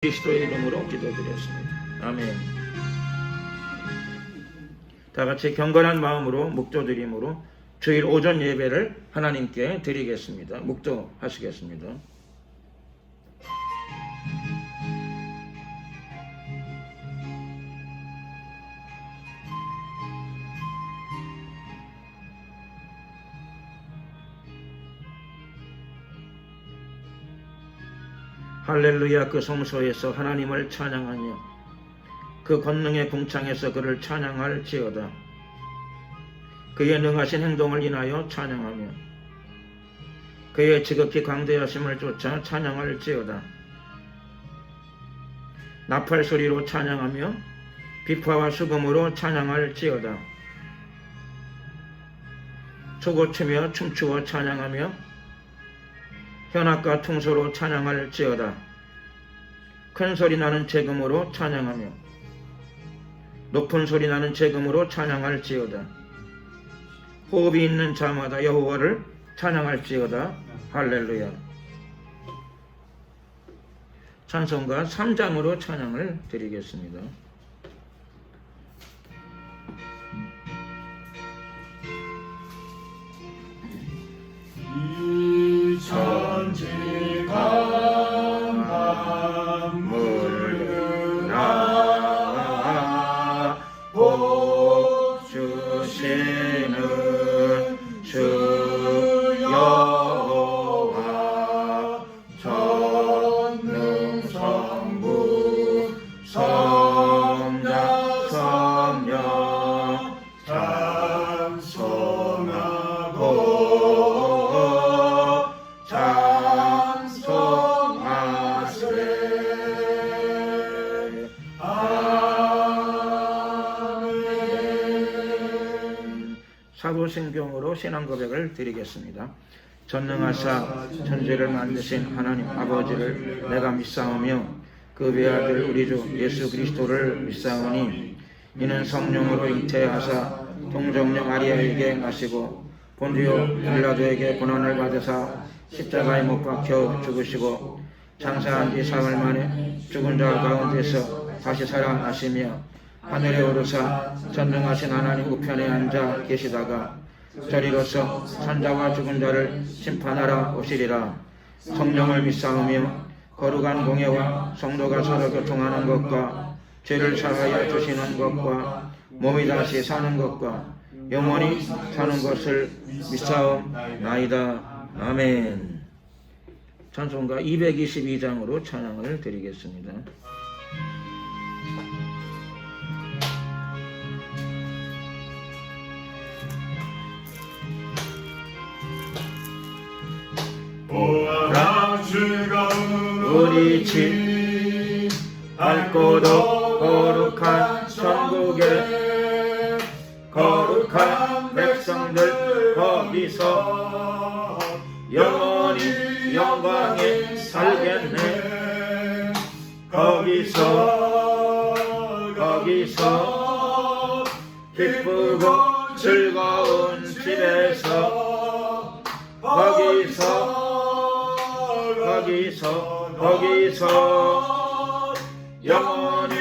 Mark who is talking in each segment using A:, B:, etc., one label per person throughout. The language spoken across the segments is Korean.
A: 그리스도의 이름으로 기도드렸습니다. 아멘. 다 같이 경건한 마음으로 묵도드림으로 주일 오전 예배를 하나님께 드리겠습니다. 묵도하시겠습니다. 할렐루야. 그 성소에서 하나님을 찬양하며 그 권능의 궁창에서 그를 찬양할지어다. 그의 능하신 행동을 인하여 찬양하며 그의 지극히 광대하심을 쫓아 찬양할지어다. 나팔 소리로 찬양하며 비파와 수금으로 찬양할지어다. 초고추며 춤추어 찬양하며 현악과 퉁소로 찬양할지어다. 큰 소리 나는 재금으로 찬양하며 높은 소리 나는 재금으로 찬양할지어다. 호흡이 있는 자마다 여호와를 찬양할지어다. 할렐루야. 찬송가 3장으로 찬양을 드리겠습니다.
B: 천지가 만물이나 복 주시는 주 여호와 전능성부 성자 성령 찬송하고
A: 사도신경으로 신앙고백을 드리겠습니다. 전능하사 천지를 만드신 하나님 아버지를 내가 믿사오며 그 외아들 우리 주 예수 그리스도를 믿사오니 이는 성령으로 잉태하사 동정녀 마리아에게 나시고 본디오 빌라도에게 고난을 받으사 십자가에 못 박혀 죽으시고 장사한 지 사흘 만에 죽은 자 가운데서 다시 살아나시며 하늘에 오르사 전능하신 하나님 우편에 앉아 계시다가 저리로서 산자와 죽은 자를 심판하러 오시리라. 성령을 믿사오며 거룩한 공예와 성도가 서로 교통하는 것과 죄를 사하여 주시는 것과 몸이 다시 사는 것과 영원히 사는 것을 믿사옵나이다. 아멘. 찬송가 222장으로 찬양을 드리겠습니다.
B: 보아라 즐거운
A: 우리 집 밝고도 거룩한 천국에 거룩한 백성들 거기서 영원히 영광에 살겠네. 거기서 기쁘고 즐거운 집에서 거기서 영원히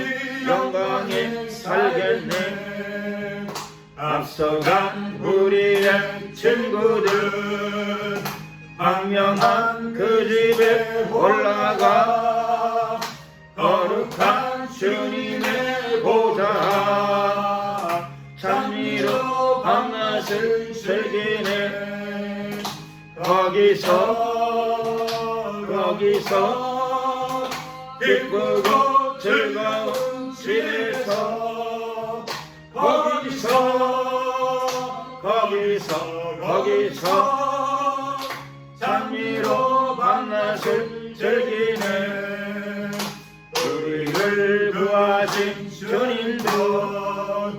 A: 영광에 살겠네. 앞서간 우리의 친구들 황명한 그 집에 올라가 거룩한 주님의 보좌 찬미로 밤낮을 즐기네. 거기서 기쁘고 즐거운 집에서 거기서 찬미로 밤낮을 즐기네. 우리를 구하신 주님도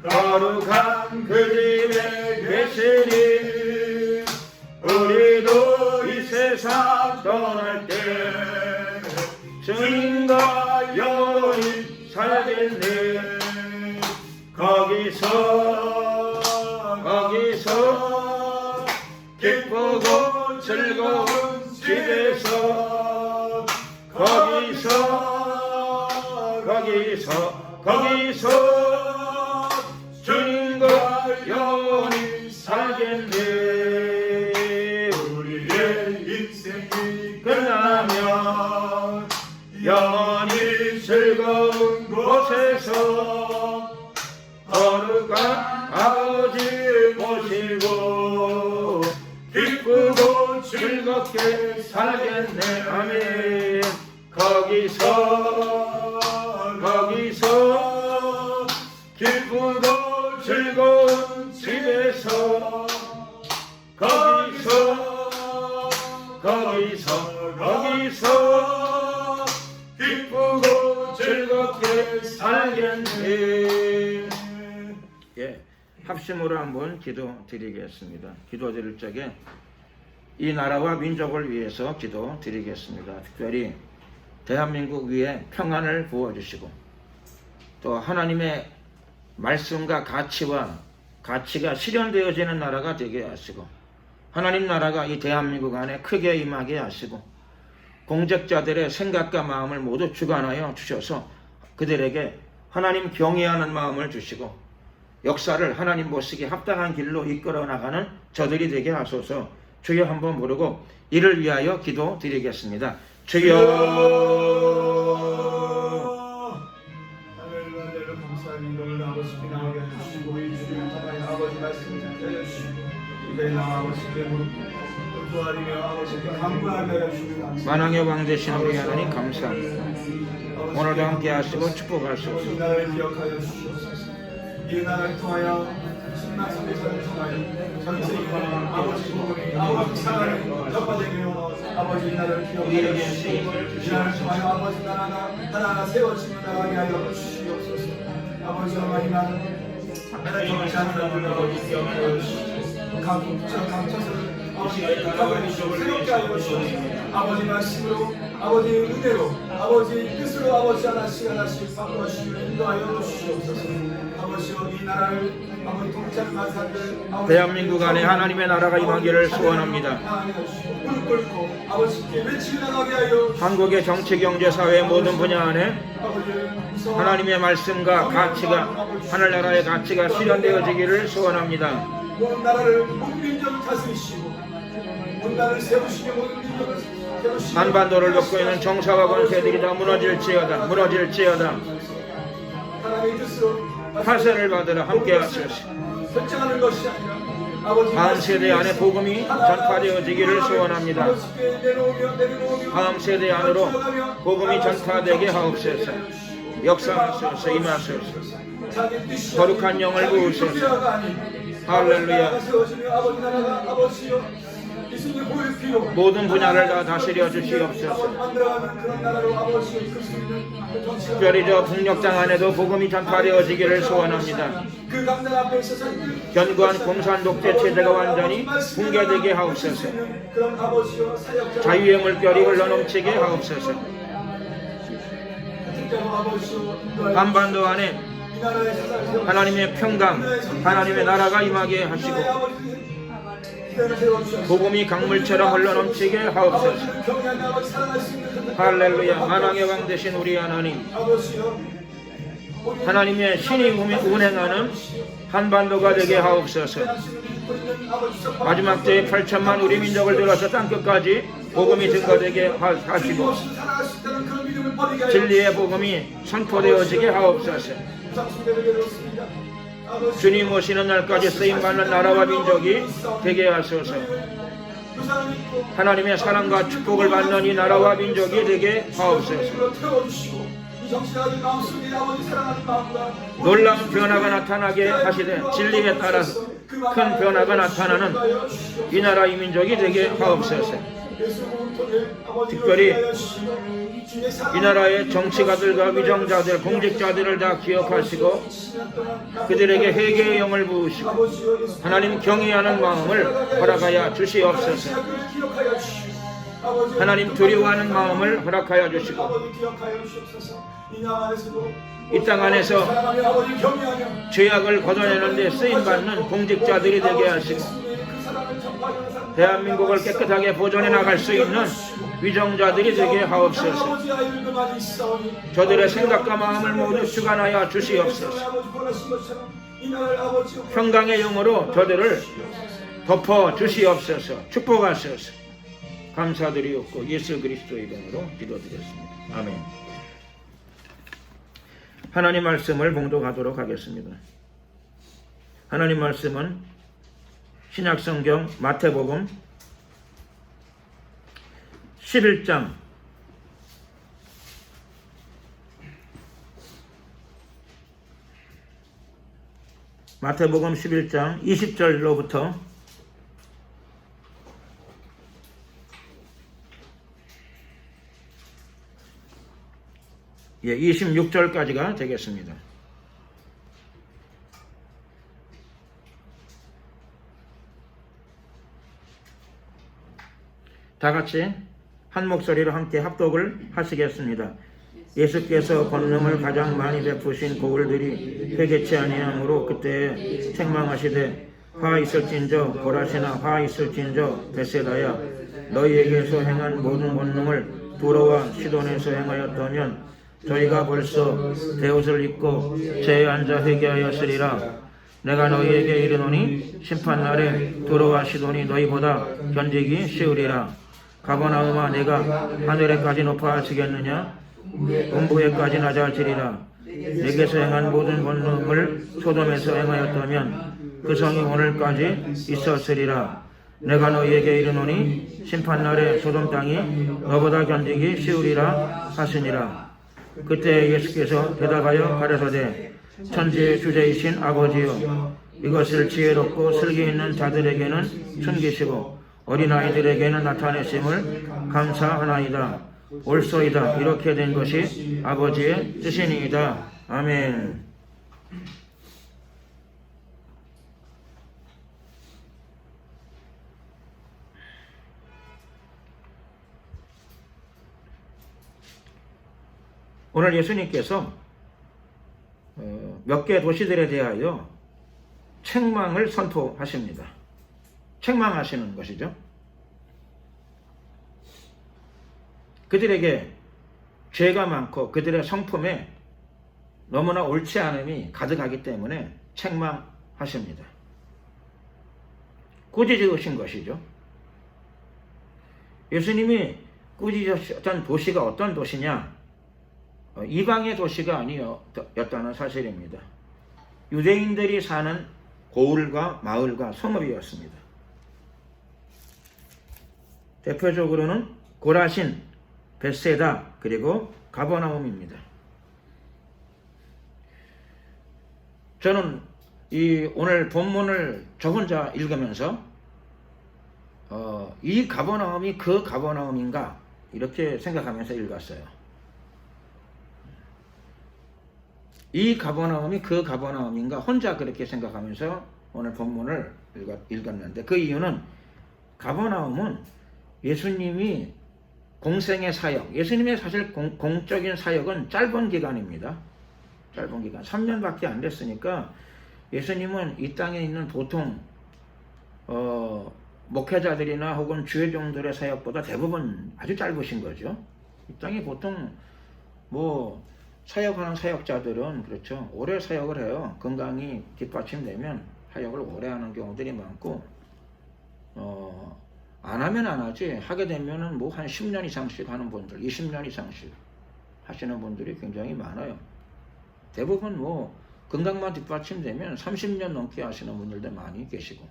A: 거룩한 그 집에 계시니 우리도 이 세상 떠날 때 주님과 영원히 살겠네. 거기서 기쁘고 즐거운 집에서 거기서 거기서 주님과 영원히 살겠네.
B: 우리의 인생이
A: 끝나면 영원히 즐거운 곳에서 거룩한 아버지 모시고 기쁘고 즐겁게 살겠네. 아멘. 거기서 기쁘고 즐거운 집에서 거기서 기쁘고 즐겁게 살겠네. 예, 합심으로 한번 기도 드리겠습니다. 기도 드릴 적에 이 나라와 민족을 위해서 기도 드리겠습니다. 특별히 대한민국 위에 평안을 부어주시고 또 하나님의 말씀과 가치가 실현되어지는 나라가 되게 하시고 하나님 나라가 이 대한민국 안에 크게 임하게 하시고 공직자들의 생각과 마음을 모두 주관하여 주셔서 그들에게 하나님 경외하는 마음을 주시고 역사를 하나님 보시기에 합당한 길로 이끌어 나가는 저들이 되게 하소서. 주여 한번 부르고 이를 위하여 기도 드리겠습니다. 주여.
B: 하늘과 감사합니다. 오늘 아버지께 나오게 해주시고 이 주를 통하여 아버지 말씀을 듣게 해주시고 이제 나 아버지께 구하리며 아버지께 간구하게 해주시고
A: 만왕의 왕 되신 우리 하나님 감사합니다. 오늘도 함께 하시고 축복하소서.
B: 이 나라를 기억하여 주시옵소서. 이 나라를 통하여 신나 선교사를 통하여 전 세계 아버지 복음이 아버지 사랑을 전파되며 아버지 이 나라를 기억하여 주시고 이 나라를 통하여 아버지 나라가 하나하나 세워지며 나가게 하여 주시옵소서. 아버지 하나님 나라를 정치하는 아버지 기억하여 주시고 감춰서 아버지 새롭게 하여 주시옵소서. 아버지 말씀으로 아버지 은혜로 아버지 뜻으로 아버지 하나씩 바꿔주시고 인도하여 주시옵소서. 아버지여 이 나라를 아버지 통치하는 사람들
A: 대한민국 안에 하나님의 나라가 임하기를 소원합니다.
B: 무릎 꿇고 아버지께 외치고 나가게 하여
A: 한국의 정치, 경제, 사회 모든 분야 안에 하나님의 말씀과 하늘나라의 가치가 실현되어지기를 소원합니다.
B: 모든 나라를 모든 민족을 다스리시고 모든 나라를 세우시며 모든 민족을 세우시고
A: 한반도를 돕고 있는 정사와 권세들이 다 무너질지어다.
B: 하나님의 뜻으로
A: 파쇄를 받으러 함께 하소서.
B: 결정하는 것이 아니라 아버지
A: 다음 세대 안에 복음이 전파되어지기를 소원합니다. 다음 세대 안으로 복음이 전파되게 하옵소서. 역사하소서. 임하소서. 거룩한 영을 부으소서. 할렐루야. 모든 분야를 다 다스려 주시옵소서. 특별히 저 북녘 땅 안에도 복음이 전파되어지기를 소원합니다. 견고한 공산 독재 체제가 완전히 붕괴되게 하옵소서. 자유의 물결이 흘러넘치게 하옵소서. 한반도 안에 하나님의 평강, 하나님의 나라가 임하게 하시고 복음이 강물처럼 흘러넘치게 하옵소서. 할렐루야. 만왕의 왕 되신 우리 하나님, 하나님의 신이 운행하는 한반도가 되게 하옵소서. 마지막 때에 8천만 우리 민족을 들어서 땅끝까지 복음이 증거되게 하시고 진리의 복음이 선포되어지게 하옵소서. 주님 오시는 날까지 쓰임받는 나라와 민족이 되게 하소서. 하나님의 사랑과 축복을 받는 이 나라와 민족이 되게 하옵소서. 놀라운 변화가 나타나게 하시되 진리에 따라서 큰 변화가 나타나는 이 나라 이 민족이 되게 하옵소서. 특별히 이 나라의 정치가들과 위정자들, 공직자들을 다 기억하시고 그들에게 회개의 영을 부으시고 하나님 경외하는 마음을 허락하여 주시옵소서. 하나님 두려워하는 마음을 허락하여 주시고 이 땅 안에서 죄악을 걷어내는 데 쓰임받는 공직자들이 되게 하시고 대한민국을 깨끗하게 보존해 나갈 수 있는 위정자들이 되게 하옵소서.
B: 아버지 아이를 그만 있사오니
A: 저들의 생각과 마음을 모두 주관하여 주시옵소서.
B: 아버지 권하신 것처럼 이 나라를 아버지
A: 평강의 영으로 저들을 덮어 주시옵소서. 축복하소서. 감사드리옵고 예수 그리스도의 이름으로 기도드렸습니다. 아멘. 하나님 말씀을 봉독하도록 하겠습니다. 하나님 말씀은 신약성경 마태복음 11장 마태복음 11장 20절로부터 26절까지가 되겠습니다. 다 같이 한 목소리로 함께 합독을 하시겠습니다. 예수께서 권능을 가장 많이 베푸신 고을들이 회개치 아니하므로 그때 책망하시되 화 있을진저 고라시나 화 있을진저 베세다야 너희에게서 행한 모든 권능을 두로와 시돈에서 행하였다면 저희가 벌써 베옷을 입고 제에 앉아 회개하였으리라. 내가 너희에게 이르노니 심판날에 두로와 시돈이 너희보다 견디기 쉬우리라. 가버나움아 내가 하늘에까지 높아지겠느냐 음부에까지 낮아지리라. 내게서 행한 모든 권능을 소돔에서 행하였다면 그 성이 오늘까지 있었으리라. 내가 너희에게 이르노니 심판날에 소돔 땅이 너보다 견디기 쉬우리라 하시니라. 그때 예수께서 대답하여 가라사대 천지의 주제이신 아버지여 이것을 지혜롭고 슬기 있는 자들에게는 숨기시고 어린아이들에게는 나타내심을 감사하나이다. 옳소이다. 이렇게 된 것이 아버지의 뜻이니이다. 아멘. 오늘 예수님께서 몇 개 도시들에 대하여 책망을 선포하십니다. 책망하시는 것이죠. 그들에게 죄가 많고 그들의 성품에 너무나 옳지 않음이 가득하기 때문에 책망하십니다. 꾸짖으신 것이죠. 예수님이 꾸짖으셨던 도시가 어떤 도시냐? 이방의 도시가 아니었다는 사실입니다. 유대인들이 사는 고을과 마을과 성읍이었습니다. 대표적으로는 고라신, 벳세다, 그리고 가버나움입니다. 저는 오늘 본문을 저 혼자 읽으면서 이 가버나움이 그 가버나움인가 이렇게 생각하면서 읽었어요. 이 가버나움이 그 가버나움인가 혼자 그렇게 생각하면서 오늘 본문을 읽었는데 그 이유는 가버나움은 예수님이 공생의 사역, 예수님의 사실 공적인 사역은 짧은 기간입니다. 짧은 기간, 3년밖에 안 됐으니까 예수님은 이 땅에 있는 보통 목회자들이나 혹은 주의종들의 사역보다 대부분 아주 짧으신 거죠. 이 땅에 보통 사역하는 사역자들은 그렇죠. 오래 사역을 해요. 건강이 뒷받침되면 사역을 오래 하는 경우들이 많고 안 하면 안 하지 하게 되면은 한 10년 이상씩 하는 분들, 20년 이상씩 하시는 분들이 굉장히 많아요. 대부분 건강만 뒷받침되면 30년 넘게 하시는 분들도 많이 계시고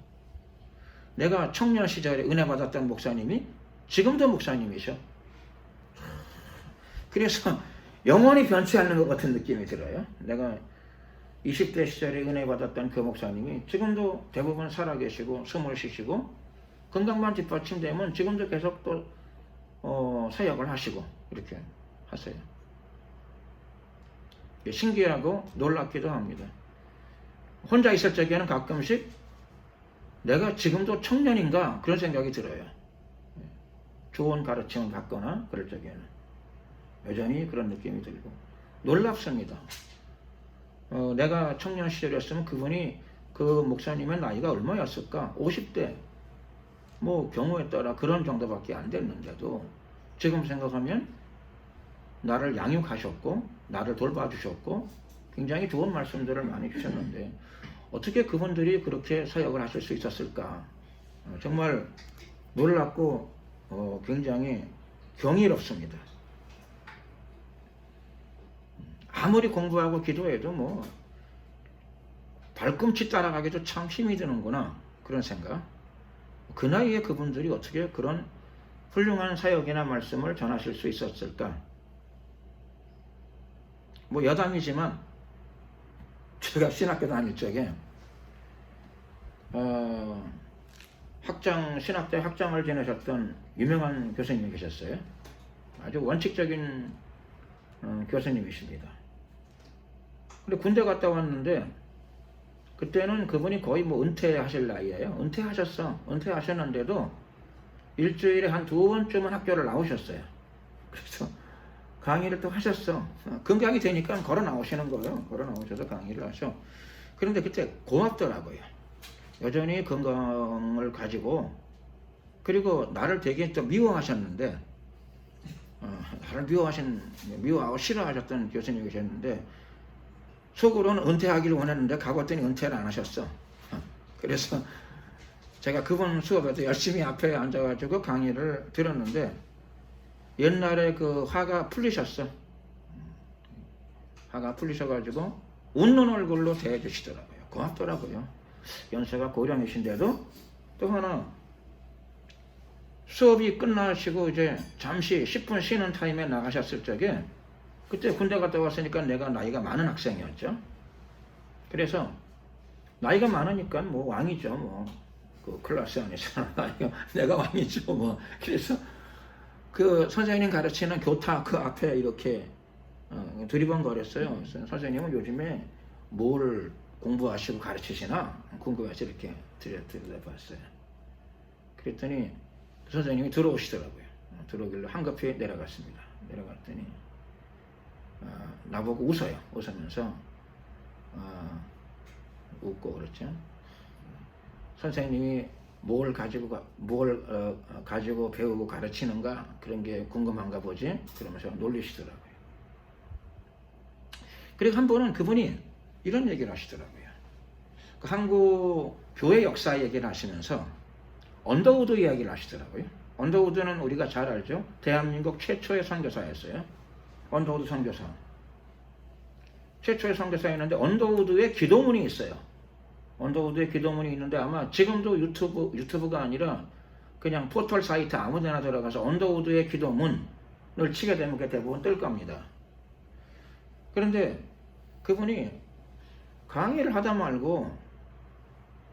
A: 내가 청년 시절에 은혜 받았던 목사님이 지금도 목사님이셔. 그래서 영원히 변치 않는 것 같은 느낌이 들어요. 내가 20대 시절에 은혜 받았던 그 목사님이 지금도 대부분 살아계시고 숨을 쉬시고 건강만 뒷받침되면 지금도 계속 또 사역을 하시고 이렇게 하세요. 신기하고 놀랍기도 합니다. 혼자 있을 적에는 가끔씩 내가 지금도 청년인가 그런 생각이 들어요. 좋은 가르침을 받거나 그럴 적에는 여전히 그런 느낌이 들고 놀랍습니다. 내가 청년 시절이었으면 그분이 그 목사님의 나이가 얼마였을까? 50대 경우에 따라 그런 정도밖에 안 됐는데도 지금 생각하면 나를 양육하셨고 나를 돌봐주셨고 굉장히 좋은 말씀들을 많이 주셨는데 어떻게 그분들이 그렇게 사역을 하실 수 있었을까? 정말 놀랍고 굉장히 경이롭습니다. 아무리 공부하고 기도해도 뭐 발꿈치 따라가기도 참 힘이 드는구나 그런 생각. 그 나이에 그분들이 어떻게 그런 훌륭한 사역이나 말씀을 전하실 수 있었을까? 뭐 여담이지만 제가 신학교 다닐 적에 신학대 학장을 지내셨던 유명한 교수님이 계셨어요. 아주 원칙적인 교수님이십니다. 근데 군대 갔다 왔는데 그때는 그분이 거의 뭐 은퇴하실 나이에요. 은퇴하셨는데도 일주일에 한 2번쯤은 학교를 나오셨어요. 그래서 강의를 또 하셨어. 건강이 되니까 걸어 나오시는 거예요. 걸어 나오셔서 강의를 하셔. 그런데 그때 고맙더라고요. 여전히 건강을 가지고, 그리고 나를 되게 또 미워하셨는데, 나를 미워하고 싫어하셨던 교수님이 계셨는데, 속으로는 은퇴하기를 원했는데 가고 왔더니 은퇴를 안 하셨어. 그래서 제가 그분 수업에도 열심히 앞에 앉아가지고 강의를 들었는데 옛날에 그 화가 풀리셨어. 화가 풀리셔가지고 웃는 얼굴로 대해주시더라고요. 고맙더라고요. 연세가 고령이신데도. 또 하나, 수업이 끝나시고 이제 잠시 10분 쉬는 타임에 나가셨을 적에, 그때 군대 갔다 왔으니까 내가 나이가 많은 학생이었죠. 그래서 나이가 많으니까 뭐 왕이죠. 뭐 그 클래스 안에서 내가 왕이죠. 뭐 그래서 그 선생님 가르치는 교타 그 앞에 이렇게 두리번거렸어요. 그래서 선생님은 요즘에 뭘 공부하시고 가르치시나 궁금해서 이렇게 들여다봤어요. 그랬더니 선생님이 들어오시더라고요. 들어오길래 한급히 내려갔습니다. 내려갔더니 나보고 웃어요. 웃으면서 웃고 그렇죠. 선생님이 뭘 가지고 배우고 가르치는가 그런 게 궁금한가 보지. 그러면서 놀리시더라고요. 그리고 한 번은 그분이 이런 얘기를 하시더라고요. 그 한국 교회 역사 얘기를 하시면서 언더우드 이야기를 하시더라고요. 언더우드는 우리가 잘 알죠. 대한민국 최초의 선교사였어요. 언더우드 선교사. 최초의 선교사였는데 언더우드에 기도문이 있어요. 언더우드에 기도문이 있는데 아마 지금도 유튜브가 아니라 그냥 포털 사이트 아무데나 들어가서 언더우드의 기도문을 치게 되면 그게 대부분 뜰 겁니다. 그런데 그분이 강의를 하다 말고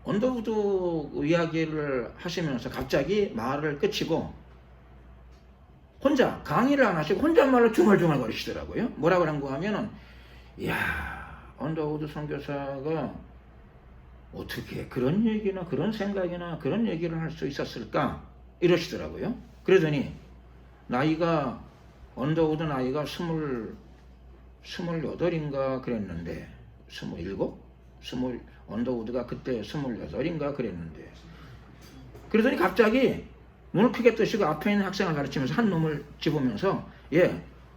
A: 언더우드 이야기를 하시면서 갑자기 말을 끝이고 혼자 강의를 안 하시고 혼잣말로 중얼중얼 거리시더라고요. 뭐라 그런가 하면은, 이야, 언더우드 선교사가 어떻게 그런 얘기나 그런 생각이나 그런 얘기를 할 수 있었을까 이러시더라고요. 그러더니 언더우드 나이가 28인가 그랬는데 27? 언더우드가 그때 28인가 그랬는데, 그러더니 갑자기 눈을 크게 뜨시고 앞에 있는 학생을 가르치면서 한 놈을 집으면서,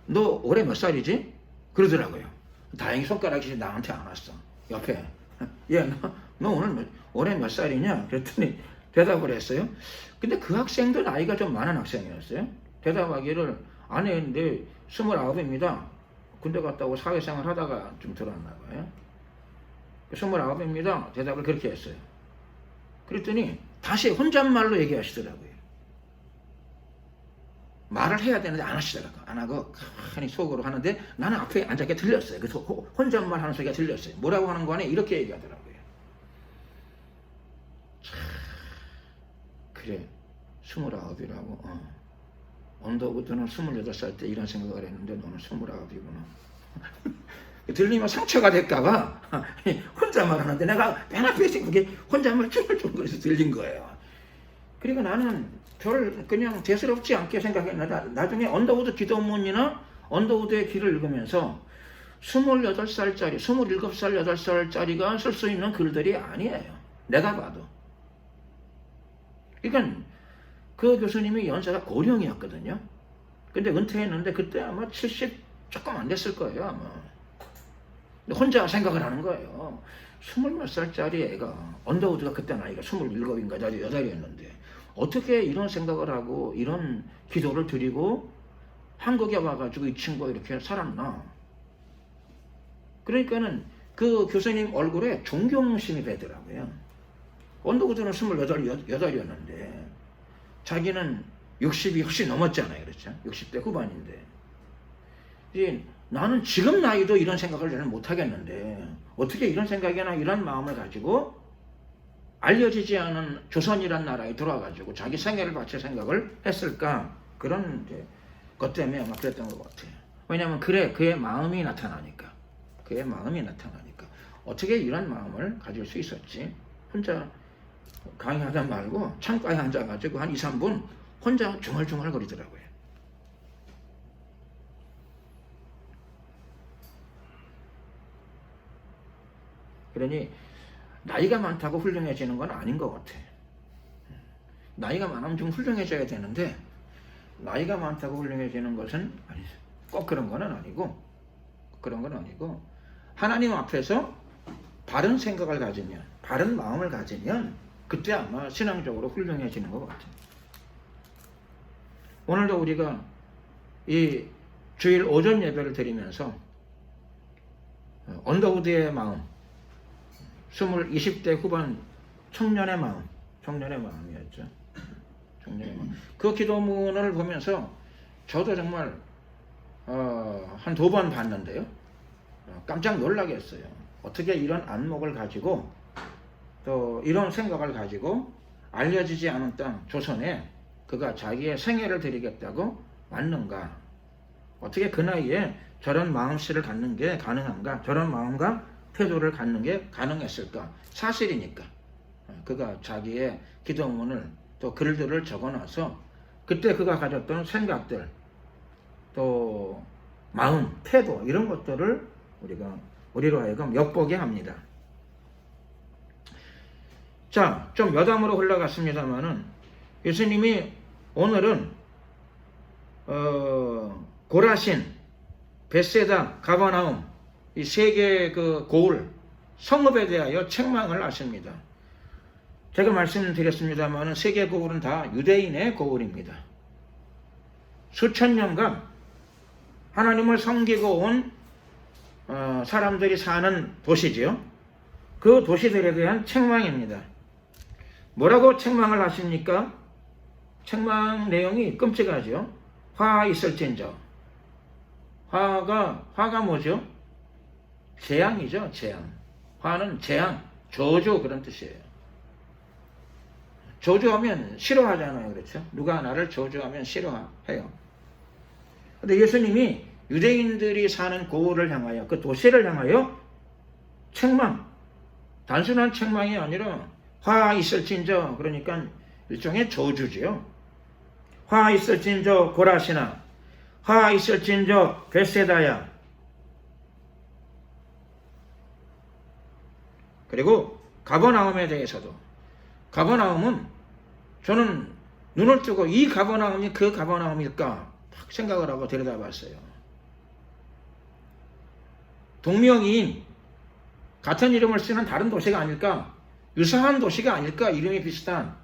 A: 너 올해 몇 살이지? 그러더라고요. 다행히 손가락이 나한테 안 왔어. 옆에. 너 올해 몇 살이냐? 그랬더니 대답을 했어요. 근데 그 학생도 나이가 좀 많은 학생이었어요. 대답하기를 안 했는데 29입니다. 군대 갔다 오고 사회생활 하다가 좀 들어왔나 봐요. 29입니다. 대답을 그렇게 했어요. 그랬더니 다시 혼잣말로 얘기하시더라고요. 말을 해야 되는데 안 하시더라고요. 안 하고 가만히 속으로 하는데 나는 앞에 앉아게 들렸어요. 그래서 혼잣말 하는 소리가 들렸어요. 뭐라고 하는 거 아니에요? 이렇게 얘기하더라고요. 그래, 29이라고. 언더우드는 28살 때 이런 생각을 했는데 너는 29이구나. 들리면 상처가 될까봐 혼잣말 하는데 내가 맨 앞에서 그게 혼잣말 쭈글쭈글해서 들린 거예요. 그리고 나는 그냥 대수롭지 않게 생각했는데 나중에 언더우드 기도문이나 언더우드의 길을 읽으면서 28살짜리, 27살, 8살짜리가 쓸 수 있는 글들이 아니에요. 내가 봐도. 그러니까 그 교수님이 연세가 고령이었거든요. 근데 은퇴했는데 그때 아마 70 조금 안 됐을 거예요, 아마. 근데 혼자 생각을 하는 거예요. 20몇 살짜리 애가, 언더우드가 그때 나이가 27인가 8이었는데 어떻게 이런 생각을 하고 이런 기도를 드리고 한국에 와가지고 이 친구가 이렇게 살았나. 그러니까는 그 교수님 얼굴에 존경심이 배더라고요. 언더우드는 28이었는데 자기는 60이 훨씬 넘었잖아요. 그렇죠? 60대 후반인데. 나는 지금 나이도 이런 생각을 잘 못하겠는데 어떻게 이런 생각이나 이런 마음을 가지고 알려지지 않은 조선이란 나라에 들어와가지고 자기 생애를 바칠 생각을 했을까. 그런 것 때문에 아마 그랬던 것 같아요. 왜냐하면 그의 마음이 나타나니까. 그의 마음이 나타나니까. 어떻게 이런 마음을 가질 수 있었지? 혼자 강의하다 말고 창가에 앉아가지고 한 2, 3분 혼자 중얼중얼 거리더라고요. 그러니 나이가 많다고 훌륭해지는 건 아닌 것 같아. 나이가 많으면 좀 훌륭해져야 되는데 나이가 많다고 훌륭해지는 것은 아니죠. 꼭 그런 건 아니고 하나님 앞에서 바른 생각을 가지면, 바른 마음을 가지면 그때 아마 신앙적으로 훌륭해지는 것 같아요. 오늘도 우리가 이 주일 오전 예배를 드리면서 언더우드의 마음, 20대 후반 청년의 마음이었죠. 청년의 마음. 그 기도문을 보면서 저도 정말 한 2번 봤는데요. 깜짝 놀라게 했어요. 어떻게 이런 안목을 가지고 또 이런 생각을 가지고 알려지지 않은 땅 조선에 그가 자기의 생애를 드리겠다고 왔는가. 어떻게 그 나이에 저런 마음씨를 갖는 게 가능한가. 저런 마음과 태도를 갖는 게 가능했을까. 사실이니까 그가 자기의 기도문을 또 글들을 적어놔서 그때 그가 가졌던 생각들 또 마음, 태도 이런 것들을 우리로 하여금 엿보게 합니다. 자, 좀 여담으로 흘러갔습니다만은 예수님이 오늘은 고라신, 벳세다, 가버나움 이 세 개의 그 고을 성읍에 대하여 책망을 하십니다. 제가 말씀드렸습니다만은 세 개의 고을은 다 유대인의 고을입니다. 수천 년간 하나님을 섬기고 온 사람들이 사는 도시지요. 그 도시들에 대한 책망입니다. 뭐라고 책망을 하십니까? 책망 내용이 끔찍하죠. 화 있을진저. 화가 뭐죠? 재앙이죠. 재앙. 화는 재앙, 저주 그런 뜻이에요. 저주하면 싫어하잖아요. 그렇죠? 누가 나를 저주하면 싫어해요. 근데 예수님이 유대인들이 사는 고을을 향하여, 그 도시를 향하여 책망, 단순한 책망이 아니라 화 있을진저, 그러니까 일종의 저주지요. 화 있을진저 고라시나, 화 있을진저 벳세다야. 그리고 가버나움에 대해서도, 가버나움은 저는 눈을 뜨고 이 가버나움이 그 가버나움일까 막 생각을 하고 들여다봤어요. 동명이인 같은 이름을 쓰는 다른 도시가 아닐까, 유사한 도시가 아닐까, 이름이 비슷한.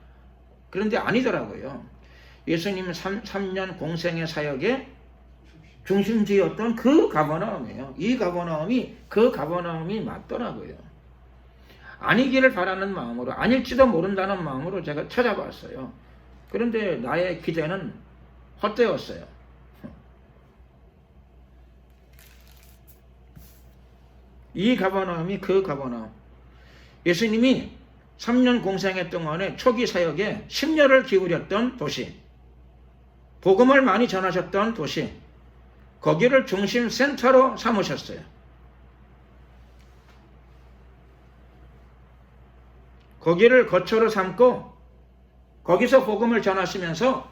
A: 그런데 아니더라고요. 예수님 3년 공생의 사역의 중심지였던 그 가버나움이에요. 이 가버나움이 그 가버나움이 맞더라고요. 아니기를 바라는 마음으로, 아닐지도 모른다는 마음으로 제가 찾아봤어요. 그런데 나의 기대는 헛되었어요. 이 가버나움이 그 가버나움. 예수님이 3년 공생의 동안에 초기 사역에 10년을 기울였던 도시, 복음을 많이 전하셨던 도시, 거기를 중심 센터로 삼으셨어요. 거기를 거처로 삼고 거기서 복음을 전하시면서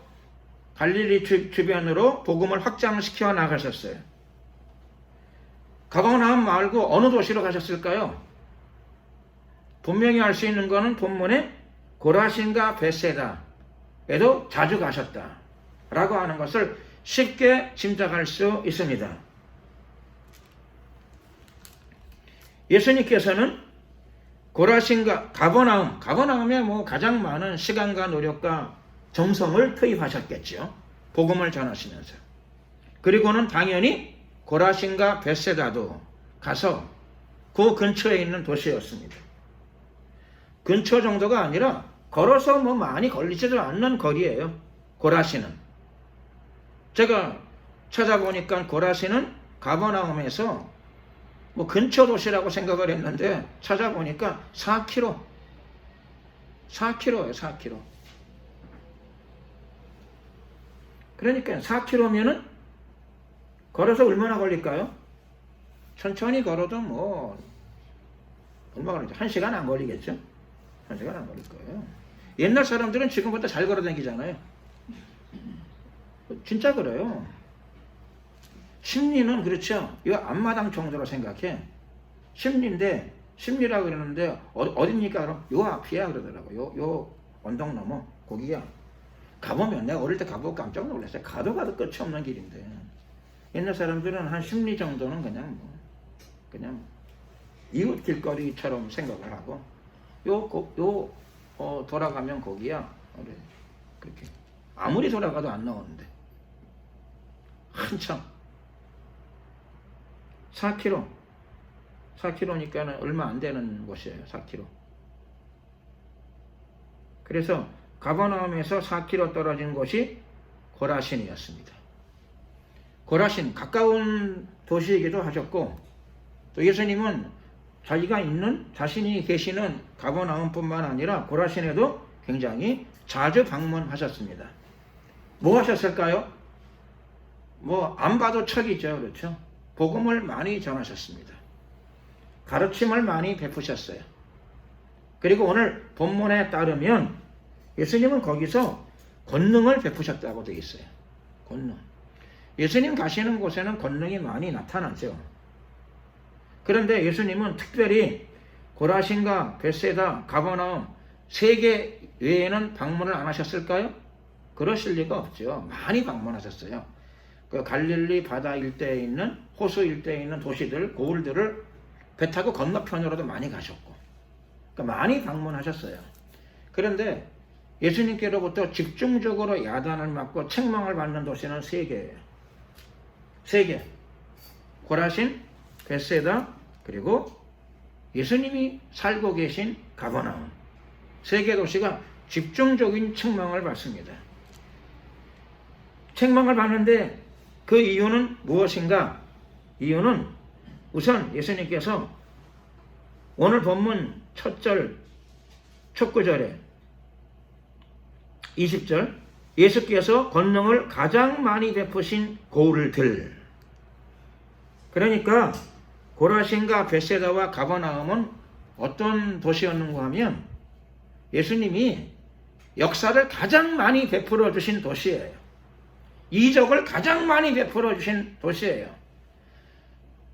A: 갈릴리 주변으로 복음을 확장시켜 나가셨어요. 가버나움 말고 어느 도시로 가셨을까요? 분명히 알 수 있는 것은 본문에 고라신과 벳세다에도 자주 가셨다 라고 하는 것을 쉽게 짐작할 수 있습니다. 예수님께서는 고라신과 가버나움에 가장 많은 시간과 노력과 정성을 투입하셨겠죠. 복음을 전하시면서. 그리고는 당연히 고라신과 벳세다도 가서 그 근처에 있는 도시였습니다. 근처 정도가 아니라 걸어서 많이 걸리지도 않는 거리예요. 고라신은. 제가 찾아보니까 고라신은 가버나움에서 근처 도시라고 생각을 했는데 찾아보니까 4km예요. 4km. 그러니까 4km면은 걸어서 얼마나 걸릴까요? 천천히 걸어도 얼마 걸리죠? 1시간 안 걸리겠죠? 1시간 안 걸릴 거예요. 옛날 사람들은 지금보다 잘 걸어 다니잖아요. 진짜 그래요. 심리는 그렇죠. 이거 앞마당 정도로 생각해. 심리인데, 심리라고 그러는데, 어딥니까? 그럼 요 앞이야 그러더라고. 요 언덕 넘어. 거기야. 가보면, 내가 어릴 때 가보고 깜짝 놀랐어요. 가도 끝이 없는 길인데. 옛날 사람들은 한 심리 정도는 그냥 이웃 길거리처럼 생각을 하고, 돌아가면 거기야. 그래. 그렇게. 아무리 돌아가도 안 나오는데. 한참. 4km니까 얼마 안 되는 곳이에요. 4km. 그래서 가버나움에서 4km 떨어진 곳이 고라신이었습니다. 고라신, 가까운 도시이기도 하셨고, 또 예수님은 자신이 계시는 가버나움뿐만 아니라 고라신에도 굉장히 자주 방문하셨습니다. 뭐 하셨을까요? 안 봐도 척이죠. 그렇죠? 복음을 많이 전하셨습니다. 가르침을 많이 베푸셨어요. 그리고 오늘 본문에 따르면 예수님은 거기서 권능을 베푸셨다고 되어 있어요. 권능. 예수님 가시는 곳에는 권능이 많이 나타나죠. 그런데 예수님은 특별히 고라신과 벳세다, 가버나움 3개 외에는 방문을 안 하셨을까요? 그러실 리가 없죠. 많이 방문하셨어요. 그 갈릴리 바다 일대에 있는, 호수 일대에 있는 도시들, 고을들을 배 타고 건너편으로도 많이 가셨고, 그러니까 많이 방문하셨어요. 그런데 예수님께로부터 집중적으로 야단을 맞고 책망을 받는 도시는 3개예요. 3개. 고라신, 벳세다, 그리고 예수님이 살고 계신 가버나움. 3개 도시가 집중적인 책망을 받습니다. 책망을 받는데 그 이유는 무엇인가? 이유는 우선 예수님께서 오늘 본문 첫 구절에 20절 예수께서 권능을 가장 많이 베푸신 고을들, 그러니까 고라신과 벳세다와 가버나움은 어떤 도시였는가 하면 예수님이 역사를 가장 많이 베풀어 주신 도시예요. 이적을 가장 많이 베풀어 주신 도시예요.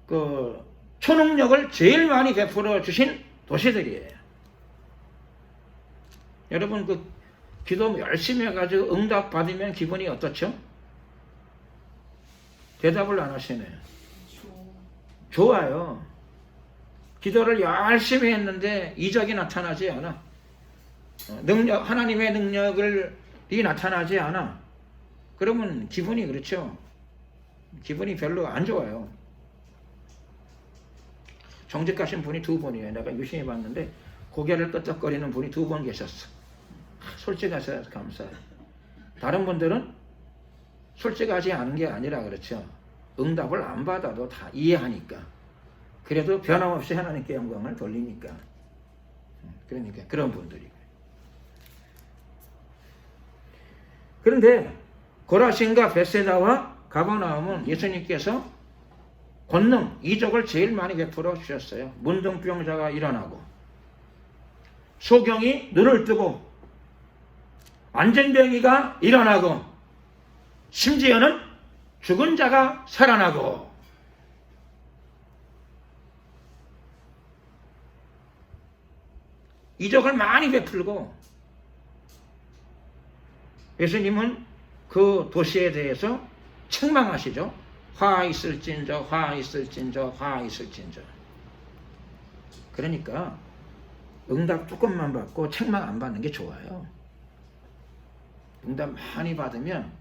A: 그 초능력을 제일 많이 베풀어 주신 도시들이에요. 여러분 기도 열심히 해가지고 응답 받으면 기분이 어떻죠? 대답을 안 하시네요. 좋아요. 기도를 열심히 했는데 이적이 나타나지 않아. 하나님의 능력이 나타나지 않아. 그러면 기분이 그렇죠. 기분이 별로 안 좋아요. 정직하신 분이 2분이에요. 내가 유심히 봤는데 고개를 끄덕거리는 분이 2분 계셨어. 솔직하셔서 감사해요. 다른 분들은 솔직하지 않은 게 아니라 그렇죠. 응답을 안 받아도 다 이해하니까. 그래도 변함없이 하나님께 영광을 돌리니까. 그러니까 그런 분들이. 그런데 고라신과 벳세다와 가버나움은 예수님께서 권능, 이적을 제일 많이 베풀어 주셨어요. 문둥병자가 일어나고, 소경이 눈을 뜨고, 안전병이가 일어나고, 심지어는 죽은 자가 살아나고, 이적을 많이 베풀고, 예수님은 그 도시에 대해서 책망하시죠. 화 있을진저, 화 있을진저, 화 있을진저. 그러니까 응답 조금만 받고 책망 안 받는 게 좋아요. 응답 많이 받으면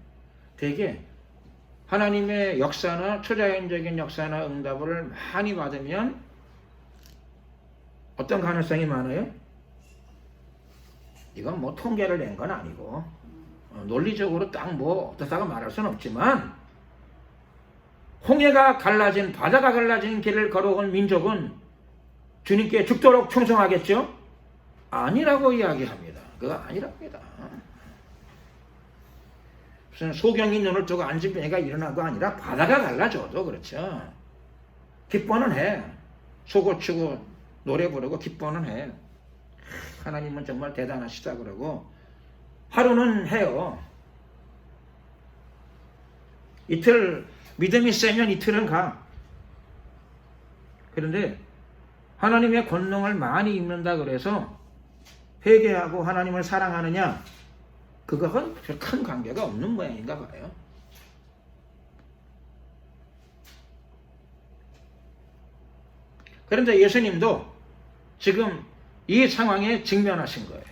A: 되게 하나님의 역사나 초자연적인 역사나 응답을 많이 받으면 어떤 가능성이 많아요? 이건 뭐 통계를 낸 건 아니고 논리적으로 딱 뭐 어떻다가 말할 수는 없지만 홍해가 갈라진 바다가 갈라진 길을 걸어온 민족은 주님께 죽도록 충성하겠죠? 아니라고 이야기합니다. 그거 아니랍니다. 무슨 소경이 눈을 뜨고 앉은 병이가 일어나고 아니라 바다가 갈라져도 그렇죠. 기뻐는 해. 소고치고 노래 부르고 기뻐는 해. 하나님은 정말 대단하시다 그러고 하루는 해요. 이틀 믿음이 세면 이틀은 가. 그런데 하나님의 권능을 많이 입는다 그래서 회개하고 하나님을 사랑하느냐? 그것은 큰 관계가 없는 모양인가 봐요. 그런데 예수님도 지금 이 상황에 직면하신 거예요.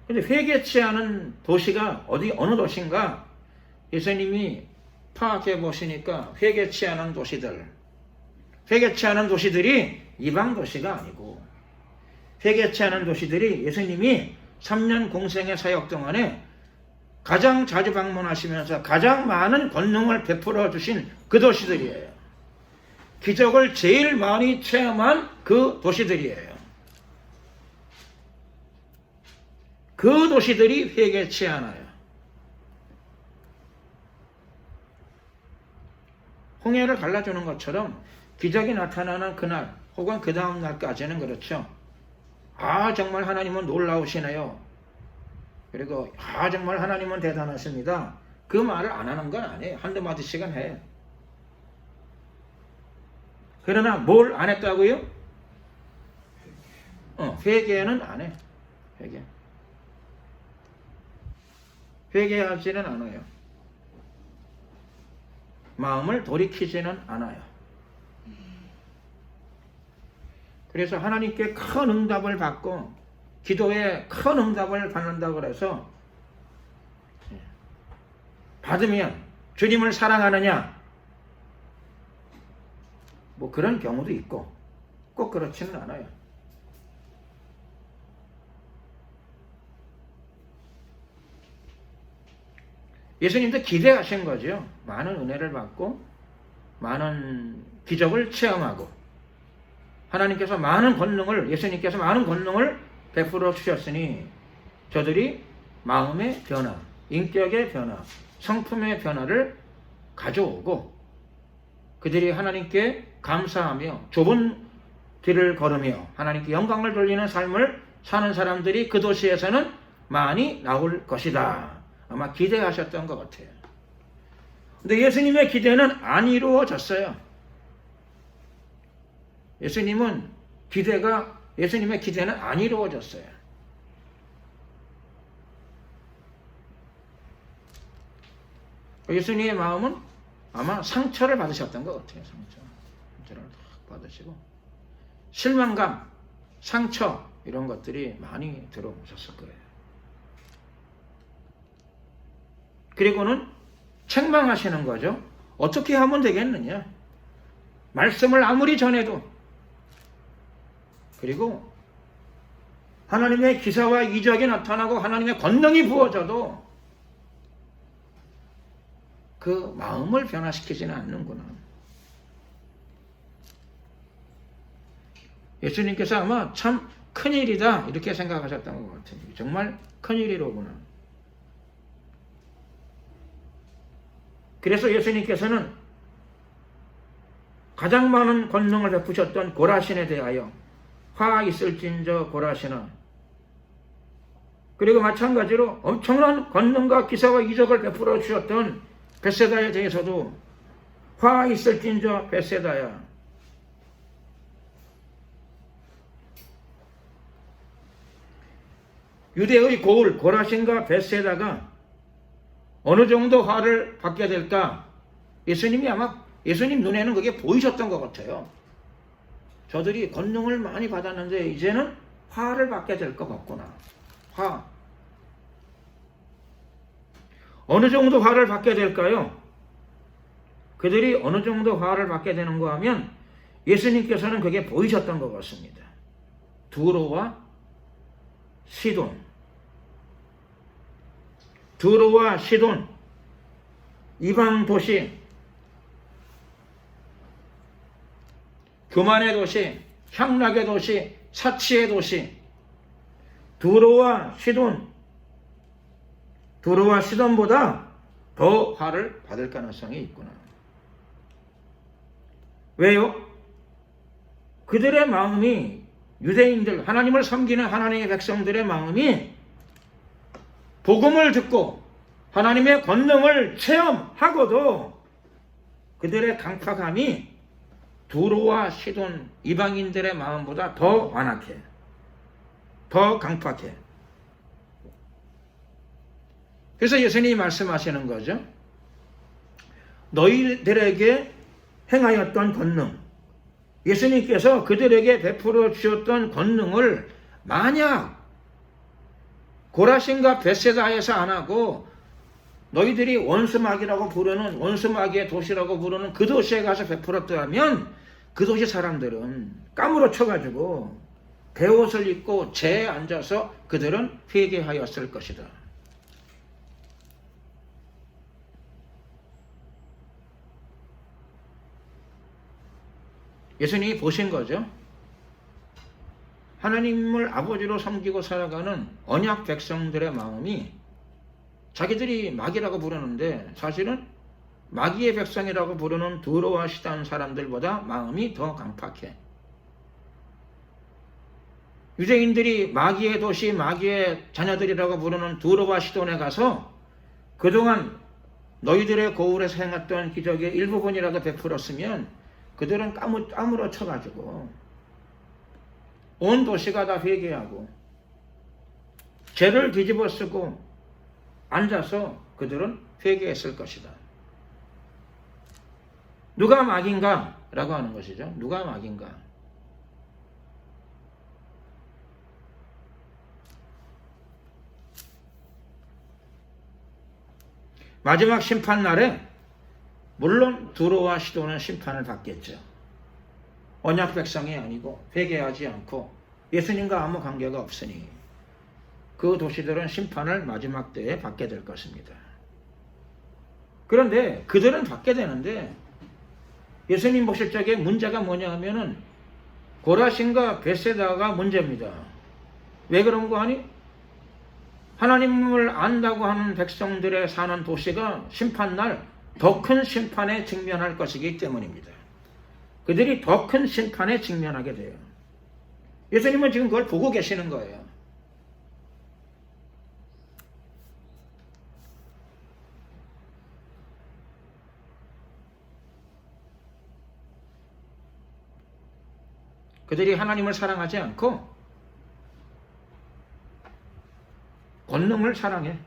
A: 근데 회개치 않은 도시가 어느 도시인가? 예수님이 파악해 보시니까 회개치 않은 도시들이 이방 도시가 아니고 회개치 않은 도시들이 예수님이 3년 공생의 사역 동안에 가장 자주 방문하시면서 가장 많은 권능을 베풀어 주신 그 도시들이에요. 기적을 제일 많이 체험한 그 도시들이에요. 그 도시들이 회개치 않아요. 홍해를 갈라주는 것처럼 기적이 나타나는 그날 혹은 그 다음 날까지는 그렇죠. 아 정말 하나님은 놀라우시네요. 그리고 아 정말 하나님은 대단하십니다. 그 말을 안 하는 건 아니에요. 한두 마디씩은 해. 그러나 뭘 안 했다고요? 회개는 안 해. 회개하지는 않아요. 마음을 돌이키지는 않아요. 그래서 하나님께 큰 응답을 받고 기도에 큰 응답을 받는다고 해서 받으면 주님을 사랑하느냐? 뭐 그런 경우도 있고 꼭 그렇지는 않아요. 예수님도 기대하신 거죠. 많은 은혜를 받고 많은 기적을 체험하고 하나님께서 예수님께서 많은 권능을 베풀어 주셨으니 저들이 마음의 변화, 인격의 변화, 성품의 변화를 가져오고 그들이 하나님께 감사하며 좁은 길을 걸으며 하나님께 영광을 돌리는 삶을 사는 사람들이 그 도시에서는 많이 나올 것이다. 아마 기대하셨던 것 같아요. 근데 예수님의 기대는 안 이루어졌어요. 예수님의 기대는 안 이루어졌어요. 예수님의 마음은 아마 상처를 받으셨던 것 같아요. 상처를 받으시고 실망감, 상처 이런 것들이 많이 들어오셨을 거예요. 그리고는 책망하시는 거죠. 어떻게 하면 되겠느냐? 말씀을 아무리 전해도 그리고 하나님의 기사와 이적이 나타나고 하나님의 권능이 부어져도 그 마음을 변화시키지는 않는구나. 예수님께서 아마 참 큰일이다 이렇게 생각하셨던 것 같아요. 정말 큰일이로구나. 그래서 예수님께서는 가장 많은 권능을 베푸셨던 고라신에 대하여 화 있을진저 고라신아, 그리고 마찬가지로 엄청난 권능과 기사와 이적을 베풀어 주셨던 벳세다에 대해서도 화 있을진저 벳세다야, 유대의 고을 고라신과 벳세다가 어느 정도 화를 받게 될까? 예수님이 아마 예수님 눈에는 그게 보이셨던 것 같아요. 저들이 권능을 많이 받았는데 이제는 화를 받게 될 것 같구나. 화. 어느 정도 화를 받게 될까요? 그들이 어느 정도 화를 받게 되는가 하면 예수님께서는 그게 보이셨던 것 같습니다. 두로와 시돈. 두로와 시돈. 이방 도시. 교만의 도시, 향락의 도시, 사치의 도시. 두로와 시돈. 두로와 시돈보다 더 화를 받을 가능성이 있구나. 왜요? 그들의 마음이, 유대인들, 하나님을 섬기는 하나님의 백성들의 마음이 복음을 듣고 하나님의 권능을 체험하고도 그들의 강팍함이 두로와 시돈 이방인들의 마음보다 더 완악해, 더 강팍해. 그래서 예수님이 말씀하시는 거죠. 너희들에게 행하였던 권능, 예수님께서 그들에게 베풀어 주셨던 권능을 만약 고라신과 벳세다에서 안 하고 너희들이 원수마귀라고 부르는, 원수마귀의 도시라고 부르는 그 도시에 가서 베풀었더라면 그 도시 사람들은 까무러쳐가지고 베옷을 입고 재에 앉아서 그들은 회개하였을 것이다. 예수님이 보신 거죠. 하나님을 아버지로 섬기고 살아가는 언약 백성들의 마음이 자기들이 마귀라고 부르는데 사실은 마귀의 백성이라고 부르는 두로와 시돈 사람들보다 마음이 더 강팍해. 유대인들이 마귀의 도시, 마귀의 자녀들이라고 부르는 두로와 시돈에 가서 그동안 너희들의 고울에서 행했던 기적의 일부분이라도 베풀었으면 그들은 까무러쳐가지고 온 도시가 다 회개하고 죄를 뒤집어 쓰고 앉아서 그들은 회개했을 것이다. 누가 마귀인가? 라고 하는 것이죠. 누가 마귀인가? 마지막 심판날에 물론 두로와 시돈은 심판을 받겠죠. 언약 백성이 아니고 회개하지 않고 예수님과 아무 관계가 없으니 그 도시들은 심판을 마지막 때에 받게 될 것입니다. 그런데 그들은 받게 되는데 예수님 보실 적에 문제가 뭐냐 하면은 고라신과 벳세다가 문제입니다. 왜 그런 거 아니? 하나님을 안다고 하는 백성들의 사는 도시가 심판날 더 큰 심판에 직면할 것이기 때문입니다. 그들이 더 큰 심판에 직면하게 돼요. 예수님은 지금 그걸 보고 계시는 거예요. 그들이 하나님을 사랑하지 않고 권능을 사랑해.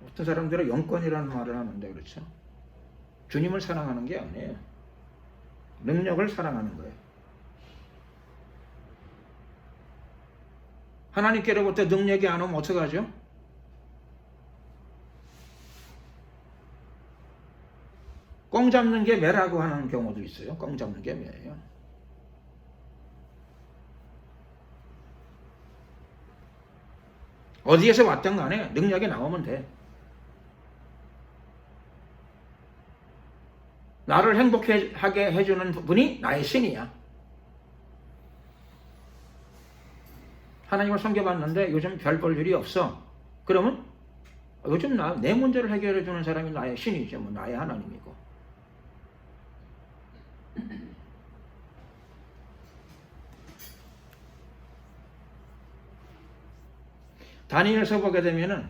A: 어떤 사람들은 영권이라는 말을 하는데 그렇죠. 주님을 사랑하는 게 아니에요. 능력을 사랑하는 거예요. 하나님께로부터 능력이 안 오면 어떡하죠? 꽁 잡는 게 매라고 하는 경우도 있어요. 꽁 잡는 게 매예요. 어디에서 왔든 간에 능력이 나오면 돼. 나를 행복하게 해주는 분이 나의 신이야. 하나님을 섬겨봤는데 요즘 별 볼 일이 없어. 그러면 요즘 내 문제를 해결해주는 사람이 나의 신이죠. 뭐 나의 하나님이고. 다니엘서 보게 되면은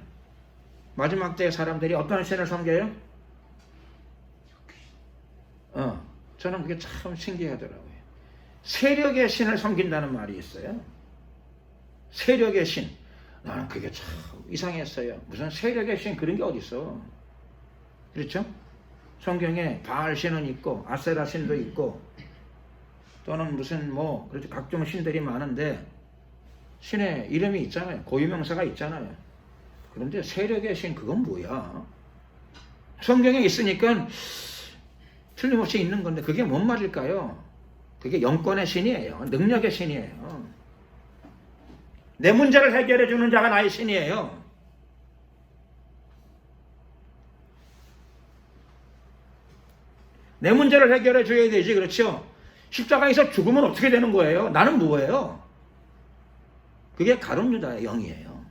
A: 마지막 때 사람들이 어떤 신을 섬겨요? 저는 그게 참 신기하더라고요. 세력의 신을 섬긴다는 말이 있어요. 세력의 신. 나는 그게 참 이상했어요. 무슨 세력의 신 그런 게 어딨어. 그렇죠? 성경에 바알 신은 있고 아세라 신도 있고 또는 무슨 뭐 그렇죠 각종 신들이 많은데 신의 이름이 있잖아요. 고유명사가 있잖아요. 그런데 세력의 신 그건 뭐야? 성경에 있으니까 틀림없이 있는 건데 그게 뭔 말일까요? 그게 영권의 신이에요. 능력의 신이에요. 내 문제를 해결해 주는 자가 나의 신이에요. 내 문제를 해결해 줘야 되지. 그렇죠? 십자가에서 죽으면 어떻게 되는 거예요? 나는 뭐예요? 그게 가룟 유다의 영이에요.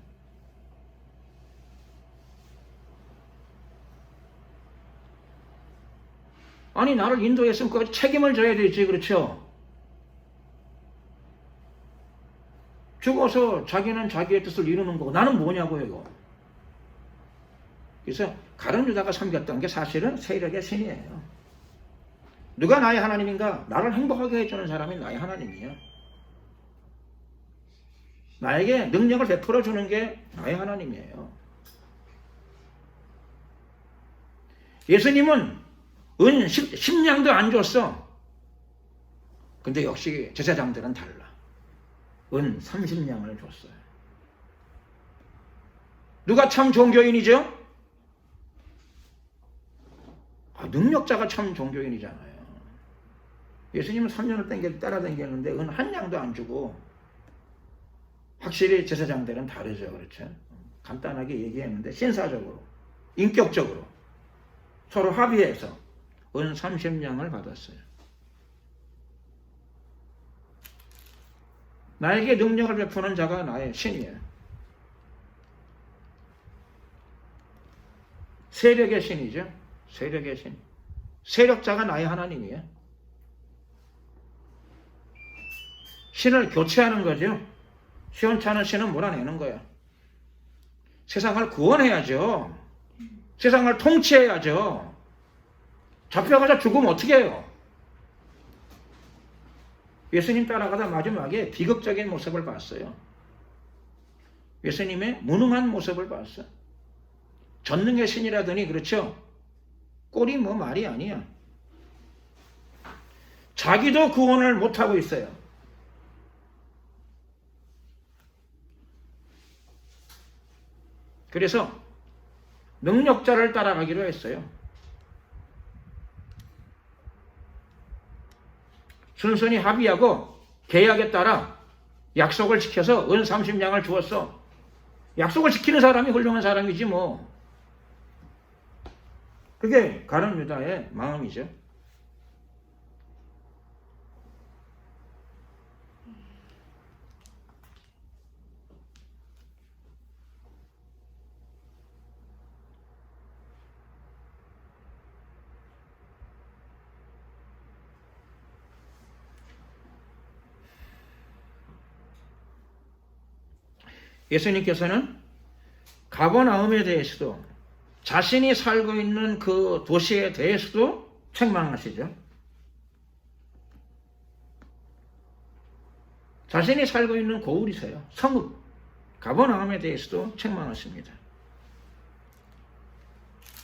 A: 아니 나를 인도했으면 그 책임을 져야 되지. 그렇죠? 죽어서 자기는 자기의 뜻을 이루는 거고 나는 뭐냐고요 이거. 그래서 가룟 유다가 섬겼던 게 사실은 세력의 신이에요. 누가 나의 하나님인가? 나를 행복하게 해주는 사람이 나의 하나님이에요. 나에게 능력을 베풀어 주는 게 나의 하나님이에요. 예수님은 은 10냥도 안 줬어. 근데 역시 제사장들은 달라. 은 30냥을 줬어요. 누가 참 종교인이죠? 능력자가 참 종교인이잖아요. 예수님은 3년을 따라다녔는데 은 한 냥도 안 주고 확실히 제사장들은 다르죠. 그렇죠? 간단하게 얘기했는데 신사적으로 인격적으로 서로 합의해서 은 30냥을 받았어요. 나에게 능력을 베푸는 자가 나의 신이에요. 세력의 신이죠. 세력의 신. 세력자가 나의 하나님이에요. 신을 교체하는 거죠. 시원찮은 신은 몰아내는 거야. 세상을 구원해야죠. 세상을 통치해야죠. 잡혀가서 죽으면 어떻게 해요? 예수님 따라가다 마지막에 비극적인 모습을 봤어요. 예수님의 무능한 모습을 봤어요. 전능의 신이라더니 그렇죠? 꼴이 뭐 말이 아니야. 자기도 구원을 못하고 있어요. 그래서 능력자를 따라가기로 했어요. 순순히 합의하고 계약에 따라 약속을 지켜서 은 30냥을 주었어. 약속을 지키는 사람이 훌륭한 사람이지 뭐. 그게 가룟 유다의 마음이죠. 예수님께서는 가버나움에 대해서도 자신이 살고 있는 그 도시에 대해서도 책망하시죠. 자신이 살고 있는 고울이세요. 성읍 가버나움에 대해서도 책망하십니다.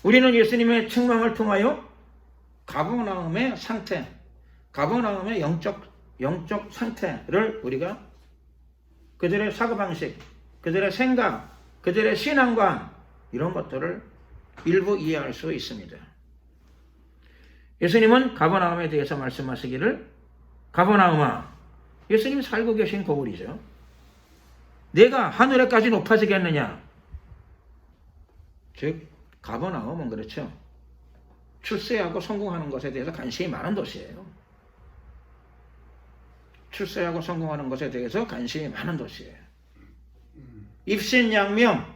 A: 우리는 예수님의 책망을 통하여 가버나움의 상태, 가버나움의 영적 상태를 우리가 그들의 사고방식, 그들의 생각, 그들의 신앙관 이런 것들을 일부 이해할 수 있습니다. 예수님은 가버나움에 대해서 말씀하시기를 가버나움아, 예수님이 살고 계신 고울이죠. 내가 하늘에까지 높아지겠느냐? 즉 가버나움은 그렇죠. 출세하고 성공하는 것에 대해서 관심이 많은 도시예요. 출세하고 성공하는 것에 대해서 관심이 많은 도시예요. 입신양명,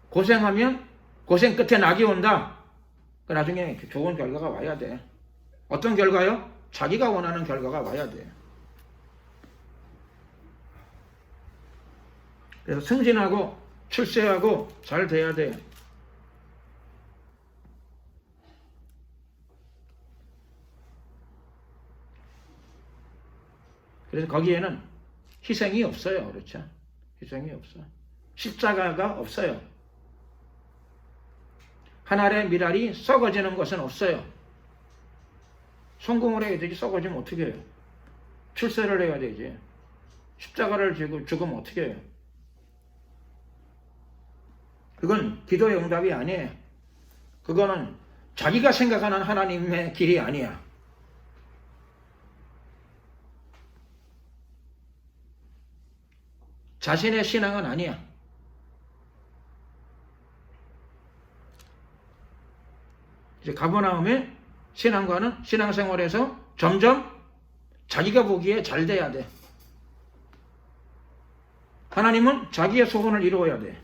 A: 고생하면 고생 끝에 낙이 온다. 나중에 좋은 결과가 와야 돼. 어떤 결과요? 자기가 원하는 결과가 와야 돼. 그래서 승진하고 출세하고 잘 돼야 돼. 그래서 거기에는 희생이 없어요. 그렇죠? 희생이 없어. 십자가가 없어요. 한 알의 밀알이 썩어지는 것은 없어요. 성공을 해야 되지 썩어지면 어떻게 해요? 출세를 해야 되지. 십자가를 지고 죽으면 어떻게 해요? 그건 기도의 응답이 아니에요. 그거는 자기가 생각하는 하나님의 길이 아니야. 자신의 신앙은 아니야. 이제 가버나움의 신앙과는 신앙생활에서 점점 자기가 보기에 잘 돼야 돼. 하나님은 자기의 소원을 이루어야 돼.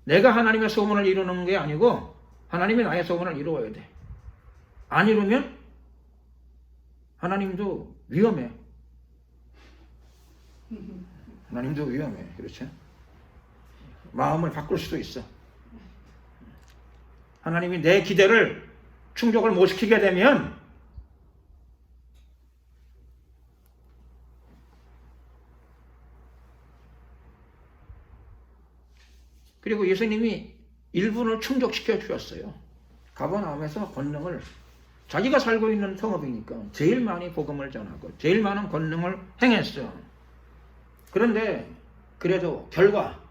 A: 내가 하나님의 소원을 이루는 게 아니고 하나님이 나의 소원을 이루어야 돼. 안 이루면 하나님도 위험해. 하나님도 위험해. 그렇죠? 마음을 바꿀 수도 있어. 하나님이 내 기대를 충족을 못 시키게 되면 그리고 예수님이 일분을 충족시켜 주셨어요. 가버나움에서 권능을 자기가 살고 있는 성읍이니까 제일 많이 복음을 전하고 제일 많은 권능을 행했어. 그런데 그래도 결과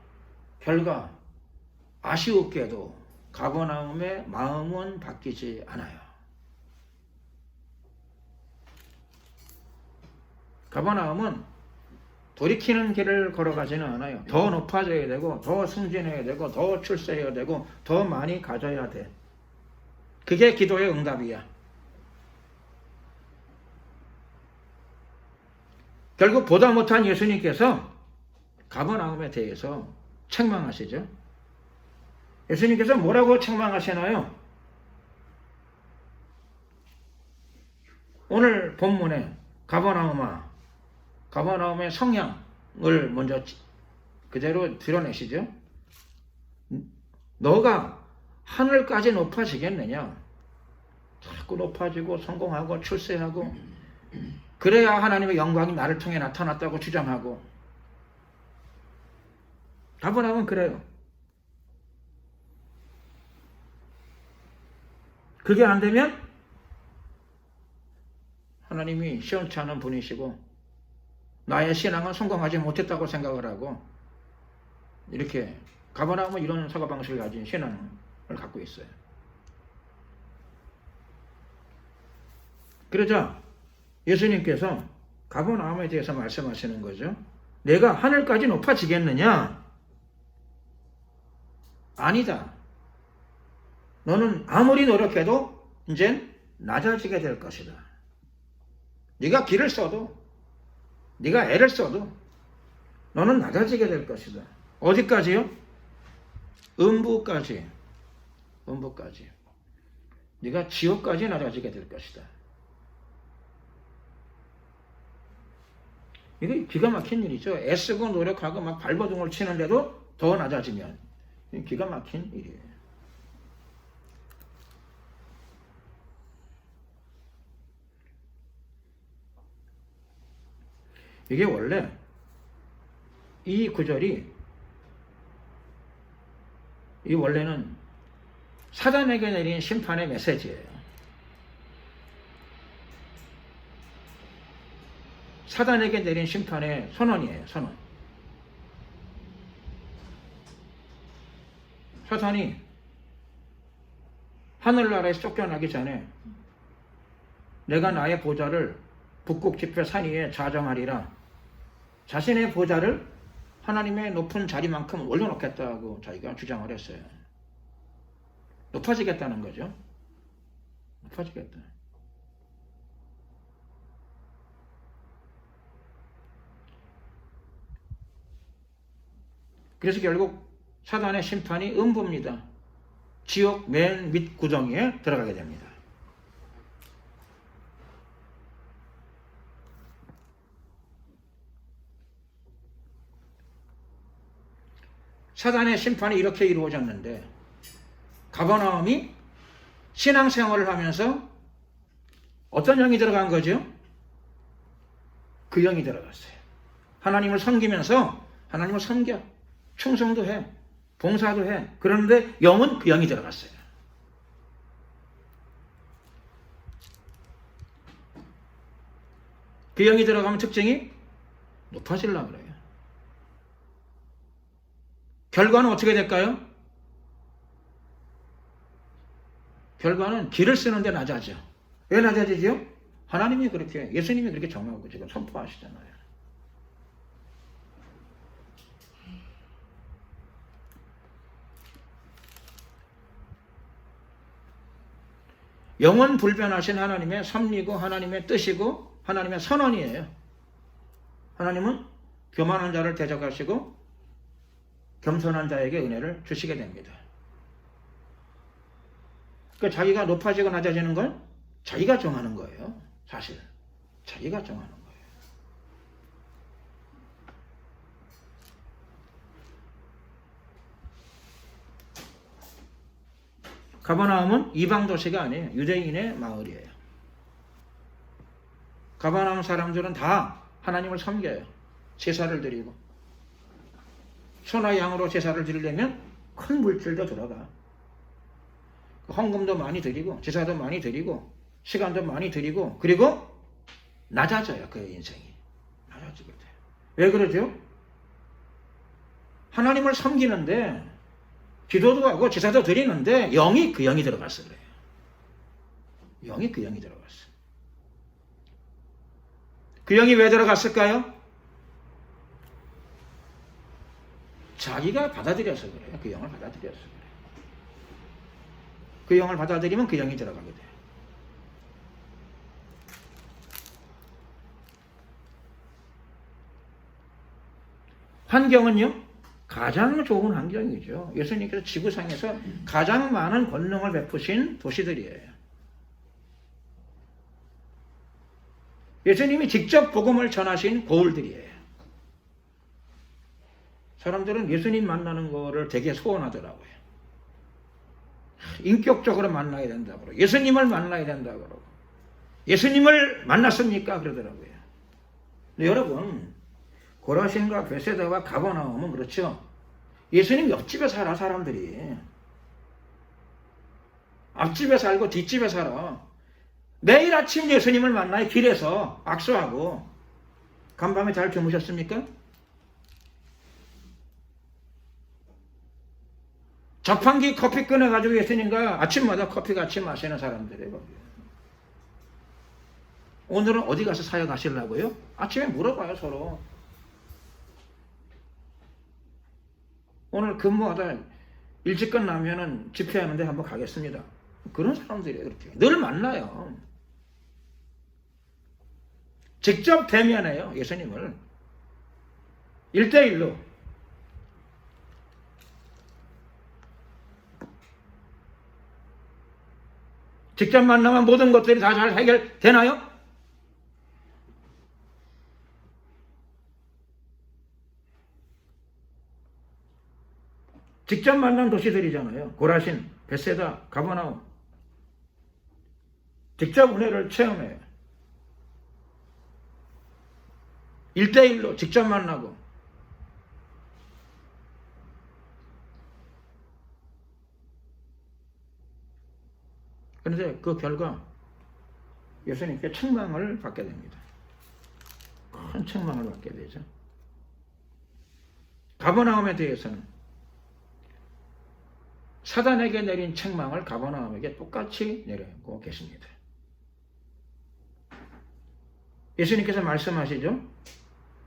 A: 아쉬웠게도 가버나움의 마음은 바뀌지 않아요. 가버나움은 돌이키는 길을 걸어가지는 않아요. 더 높아져야 되고 더 승진해야 되고 더 출세해야 되고 더 많이 가져야 돼. 그게 기도의 응답이야. 결국 보다 못한 예수님께서 가버나움에 대해서 책망하시죠. 예수님께서 뭐라고 책망하시나요? 오늘 본문에 가버나움의 성향을 먼저 그대로 드러내시죠. 너가 하늘까지 높아지겠느냐? 자꾸 높아지고 성공하고 출세하고 그래야 하나님의 영광이 나를 통해 나타났다고 주장하고 가버나움은 그래요. 그게 안 되면 하나님이 시원치 않은 분이시고 나의 신앙은 성공하지 못했다고 생각을 하고 이렇게 가버나움은 이런 사고방식을 가진 신앙을 갖고 있어요. 그러자 예수님께서 가버나움에 대해서 말씀하시는 거죠. 내가 하늘까지 높아지겠느냐? 아니다. 너는 아무리 노력해도 이젠 낮아지게 될 것이다. 네가 길을 써도 네가 애를 써도 너는 낮아지게 될 것이다. 어디까지요? 음부까지. 네가 지옥까지 낮아지게 될 것이다. 이게 기가 막힌 일이죠. 애쓰고 노력하고 막 발버둥을 치는데도 더 낮아지면 기가 막힌 일이에요. 이게 원래 이 구절이 원래는 사단에게 내린 심판의 메시지예요. 사단에게 내린 심판의 선언이에요. 선언. 사탄이 하늘나라에서 쫓겨나기 전에 내가 나의 보좌를 북극 지폐 산 위에 자정하리라. 자신의 보좌를 하나님의 높은 자리만큼 올려놓겠다고 자기가 주장을 했어요. 높아지겠다는 거죠. 높아지겠다. 그래서 결국 사단의 심판이 음부입니다. 지옥 맨 밑 구덩이에 들어가게 됩니다. 사단의 심판이 이렇게 이루어졌는데 가버나움이 신앙생활을 하면서 어떤 영이 들어간 거죠? 그 영이 들어갔어요. 하나님을 섬기면서 하나님을 섬겨. 충성도 해. 봉사도 해. 그런데 영은 그 영이 들어갔어요. 그 영이 들어가면 특징이 높아지려고 그래요. 결과는 어떻게 될까요? 결과는 길을 쓰는데 낮아져. 왜 낮아지죠? 하나님이 그렇게, 예수님이 그렇게 정하고 지금 선포하시잖아요. 영원 불변하신 하나님의 섭리고 하나님의 뜻이고 하나님의 선언이에요. 하나님은 교만한 자를 대적하시고 겸손한 자에게 은혜를 주시게 됩니다. 그러니까 자기가 높아지고 낮아지는 건 자기가 정하는 거예요. 사실 자기가 정하는 거예요. 가버나움은 이방 도시가 아니에요. 유대인의 마을이에요. 가버나움 사람들은 다 하나님을 섬겨요. 제사를 드리고 소나 양으로 제사를 드리려면 큰 물질도 들어가. 헌금도 많이 드리고 제사도 많이 드리고 시간도 많이 드리고 그리고 낮아져요. 그의 인생이 낮아지게 돼요. 왜 그러죠? 하나님을 섬기는데 기도도 하고 제사도 드리는데 영이 그 영이 들어갔어 그래요. 영이 그 영이 들어갔어. 그 영이 왜 들어갔을까요? 자기가 받아들여서 그래요. 그 영을 받아들여서 그래요. 그 영을 받아들이면 그 영이 들어가게 돼요. 환경은요? 가장 좋은 환경이죠. 예수님께서 지구상에서 가장 많은 권능을 베푸신 도시들이에요. 예수님이 직접 복음을 전하신 고을들이에요. 사람들은 예수님 만나는 거를 되게 소원하더라고요. 인격적으로 만나야 된다고 그러고 예수님을 만나야 된다고 그러고 예수님을 만났습니까? 그러더라고요. 근데 여러분 고라신과 베세다와 가버나움은 그렇죠. 예수님 옆집에 살아 사람들이. 앞집에 살고 뒷집에 살아. 매일 아침 예수님을 만나요. 길에서 악수하고. 간밤에 잘 주무셨습니까? 자판기 커피 꺼내가지고 예수님과 아침마다 커피 같이 마시는 사람들이에요. 오늘은 어디 가서 사역하시려고요? 아침에 물어봐요 서로. 오늘 근무하다 일찍 끝나면은 집회하는데 한번 가겠습니다. 그런 사람들이에요. 그렇게 늘 만나요. 직접 대면해요. 예수님을 1대1로. 직접 만나면 모든 것들이 다 잘 해결되나요? 직접 만난 도시들이잖아요. 고라신, 베세다, 가버나움. 직접 은혜를 체험해요. 1대1로 직접 만나고. 그런데 그 결과 예수님께 책망을 받게 됩니다. 큰 책망을 받게 되죠. 가버나움에 대해서는 사단에게 내린 책망을 가버나움에게 똑같이 내리고 계십니다. 예수님께서 말씀하시죠.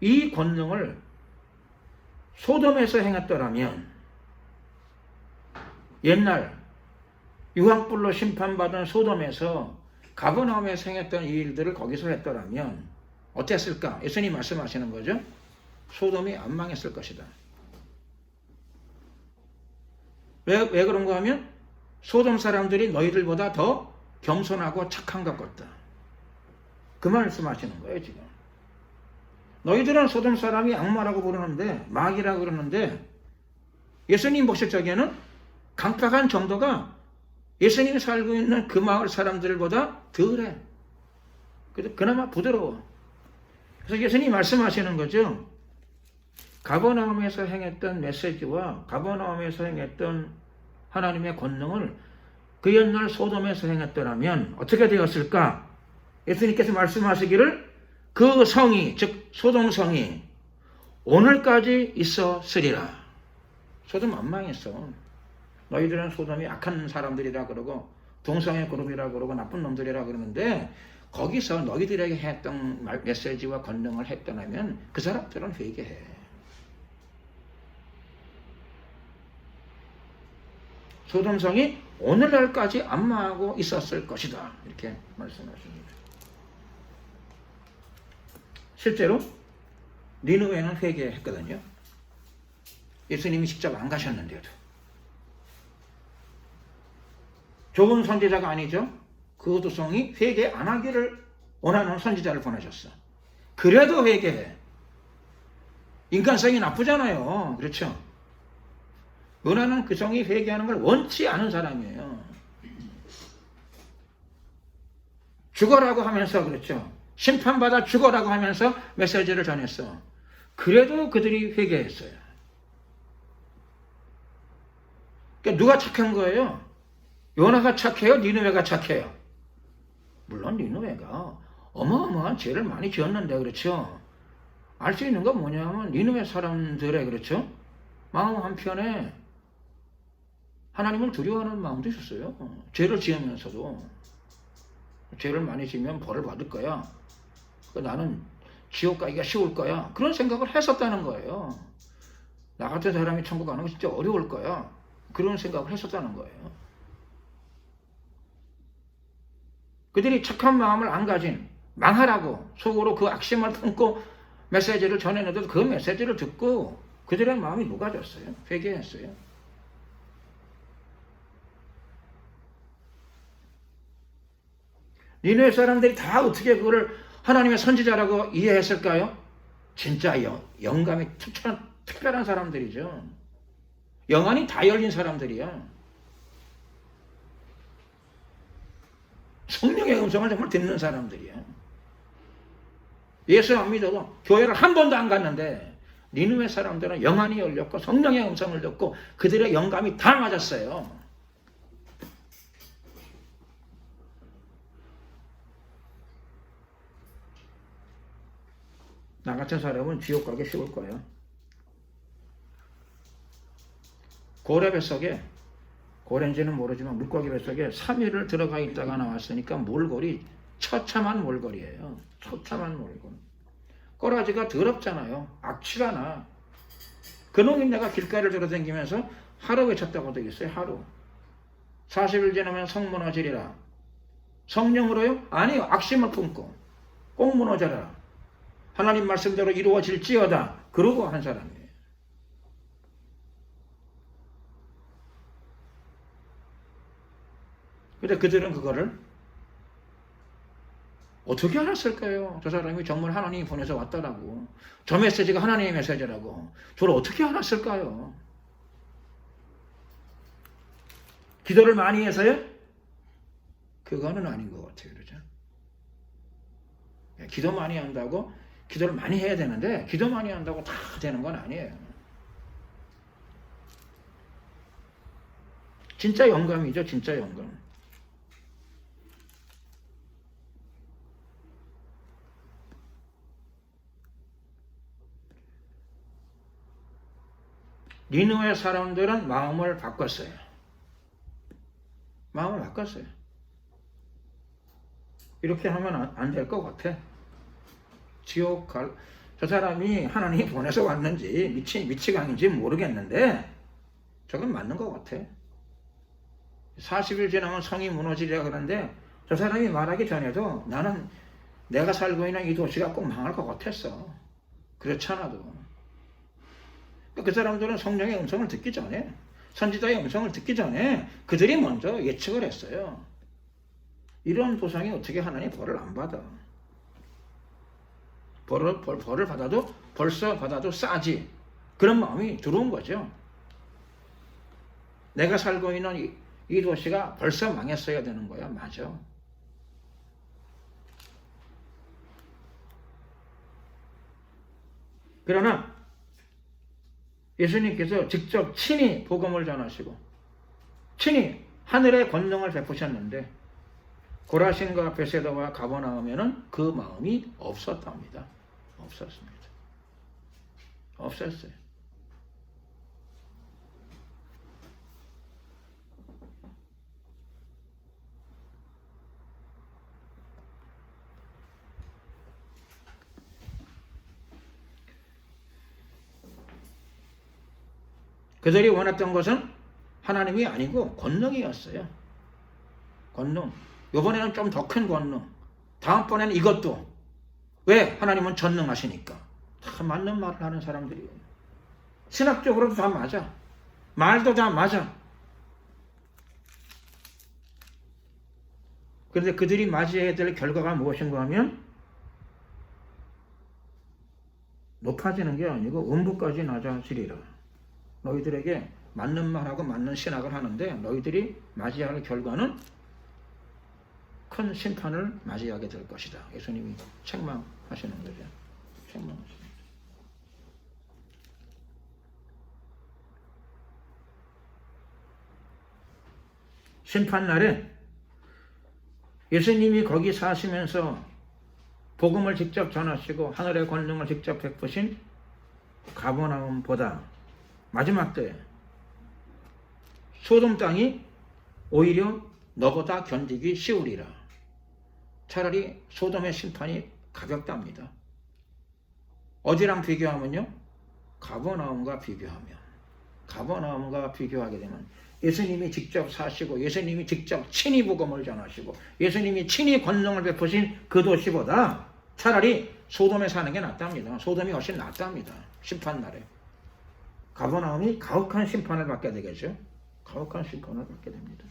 A: 이 권능을 소돔에서 행했더라면 옛날 유황불로 심판받은 소돔에서 가버나움에서 행했던 이 일들을 거기서 했더라면 어땠을까? 예수님 말씀하시는 거죠. 소돔이 안 망했을 것이다. 왜 그런가 하면 소돔 사람들이 너희들보다 더 겸손하고 착한 것 같다. 그 말씀하시는 거예요 지금. 너희들은 소돔 사람이 악마라고 부르는데 마귀라고 그러는데 예수님 보실 적에는 강팍한 정도가 예수님이 살고 있는 그 마을 사람들보다 덜해. 그래도 그나마 부드러워. 그래서 예수님이 말씀하시는 거죠. 가버나움에서 행했던 메시지와 가버나움에서 행했던 하나님의 권능을 그 옛날 소돔에서 행했더라면 어떻게 되었을까? 예수님께서 말씀하시기를 그 성이, 즉 소돔 성이 오늘까지 있었으리라. 소돔 안 망했어. 너희들은 소돔이 악한 사람들이라 그러고 동성애 그룹이라 그러고 나쁜 놈들이라 그러는데 거기서 너희들에게 했던 메시지와 권능을 했더라면 그 사람들은 회개해. 소돔성이 오늘날까지 안 망하고 있었을 것이다. 이렇게 말씀하십니다. 실제로 니느웨는 회개했거든요. 예수님이 직접 안 가셨는데도. 좋은 선지자가 아니죠. 그 도성이 회개 안 하기를 원하는 선지자를 보내셨어. 그래도 회개해. 인간성이 나쁘잖아요. 그렇죠? 요나는 그 성이 회개하는 걸 원치 않은 사람이에요. 죽어라고 하면서 그렇죠. 심판받아 죽어라고 하면서 메시지를 전했어. 그래도 그들이 회개했어요. 그러니까 누가 착한 거예요? 요나가 착해요? 니느웨가 착해요? 물론 니느웨가 어마어마한 죄를 많이 지었는데 그렇죠. 알 수 있는 건 뭐냐면 니느웨 사람들의 그렇죠. 마음 한편에 하나님을 두려워하는 마음도 있었어요. 죄를 지으면서도 죄를 많이 지으면 벌을 받을 거야. 나는 지옥 가기가 쉬울 거야. 그런 생각을 했었다는 거예요. 나 같은 사람이 천국 가는 거 진짜 어려울 거야. 그런 생각을 했었다는 거예요. 그들이 착한 마음을 안 가진 망하라고 속으로 그 악심을 품고 메시지를 전했는데도 그 메시지를 듣고 그들의 마음이 녹아졌어요. 회개했어요. 니느웨 사람들이 다 어떻게 그거를 하나님의 선지자라고 이해했을까요? 진짜 영감이 특별한 사람들이죠. 영안이 다 열린 사람들이야. 성령의 음성을 정말 듣는 사람들이야. 예수 안 믿어도 교회를 한 번도 안 갔는데 니느웨 사람들은 영안이 열렸고 성령의 음성을 듣고 그들의 영감이 다 맞았어요. 나 같은 사람은 지옥 가기 쉬울 거야. 고래 뱃속에, 고래인지는 모르지만 물고기 뱃속에 3일을 들어가 있다가 나왔으니까 몰골이 처참한 몰골이에요. 처참한 몰골. 꼬라지가 더럽잖아요. 악취가 나. 그놈이 내가 길가를 돌아다니면서 하루 외쳤다고 되겠어요. 하루. 40일 지나면 성 무너지리라. 성령으로요? 아니요. 악심을 품고 꼭 무너져라. 하나님 말씀대로 이루어질지어다. 그러고 한 사람이에요. 근데 그들은 그거를 어떻게 알았을까요? 저 사람이 정말 하나님이 보내서 왔다라고. 저 메시지가 하나님의 메시지라고. 저를 어떻게 알았을까요? 기도를 많이 해서요? 그거는 아닌 것 같아요. 그러죠? 기도 많이 한다고 기도를 많이 해야 되는데 기도 많이 한다고 다 되는 건 아니에요. 진짜 영감이죠. 진짜 영감. 니느웨 사람들은 마음을 바꿨어요. 마음을 바꿨어요. 이렇게 하면 안 될 것 같아. 지옥 갈, 저 사람이 하나님이 보내서 왔는지 미치광인지 모르겠는데 저건 맞는 것 같아. 40일 지나면 성이 무너지리라 그러는데 저 사람이 말하기 전에도 나는 내가 살고 있는 이 도시가 꼭 망할 것 같았어. 그렇잖아도. 그 사람들은 성령의 음성을 듣기 전에, 선지자의 음성을 듣기 전에 그들이 먼저 예측을 했어요. 이런 도성이 어떻게 하나님 벌을 안 받아. 벌을 받아도 벌써 받아도 싸지. 그런 마음이 들어온 거죠. 내가 살고 있는 이 도시가 벌써 망했어야 되는 거야. 맞아. 그러나 예수님께서 직접 친히 복음을 전하시고 친히 하늘의 권능을 베푸셨는데 고라신과 베세다와 가버나움에는 그 마음이 없었답니다. 없었습니다. 없었어요. 그들이 원했던 것은 하나님이 아니고 권능이었어요. 권능. 이번에는 좀 더 큰 권능. 다음번에는 이것도. 왜? 하나님은 전능하시니까. 다 맞는 말을 하는 사람들이에요. 신학적으로도 다 맞아. 말도 다 맞아. 그런데 그들이 맞이해야 될 결과가 무엇인가 하면 높아지는 게 아니고 음부까지 낮아지리라. 너희들에게 맞는 말하고 맞는 신학을 하는데 너희들이 맞이할 결과는 큰 심판을 맞이하게 될 것이다. 예수님이 책망하시는 거죠. 책망하시는 거죠. 심판날에 예수님이 거기 사시면서 복음을 직접 전하시고 하늘의 권능을 직접 베푸신 가버나움보다 마지막 때에 소돔 땅이 오히려 너보다 견디기 쉬우리라. 차라리 소돔의 심판이 가볍답니다. 어디랑 비교하면요? 가버나움과 비교하게 되면 예수님이 직접 사시고 예수님이 직접 친히 복음을 전하시고 예수님이 친히 권능을 베푸신 그 도시보다 차라리 소돔에 사는 게 낫답니다. 소돔이 훨씬 낫답니다. 심판날에. 가버나움이 가혹한 심판을 받게 되겠죠. 가혹한 심판을 받게 됩니다.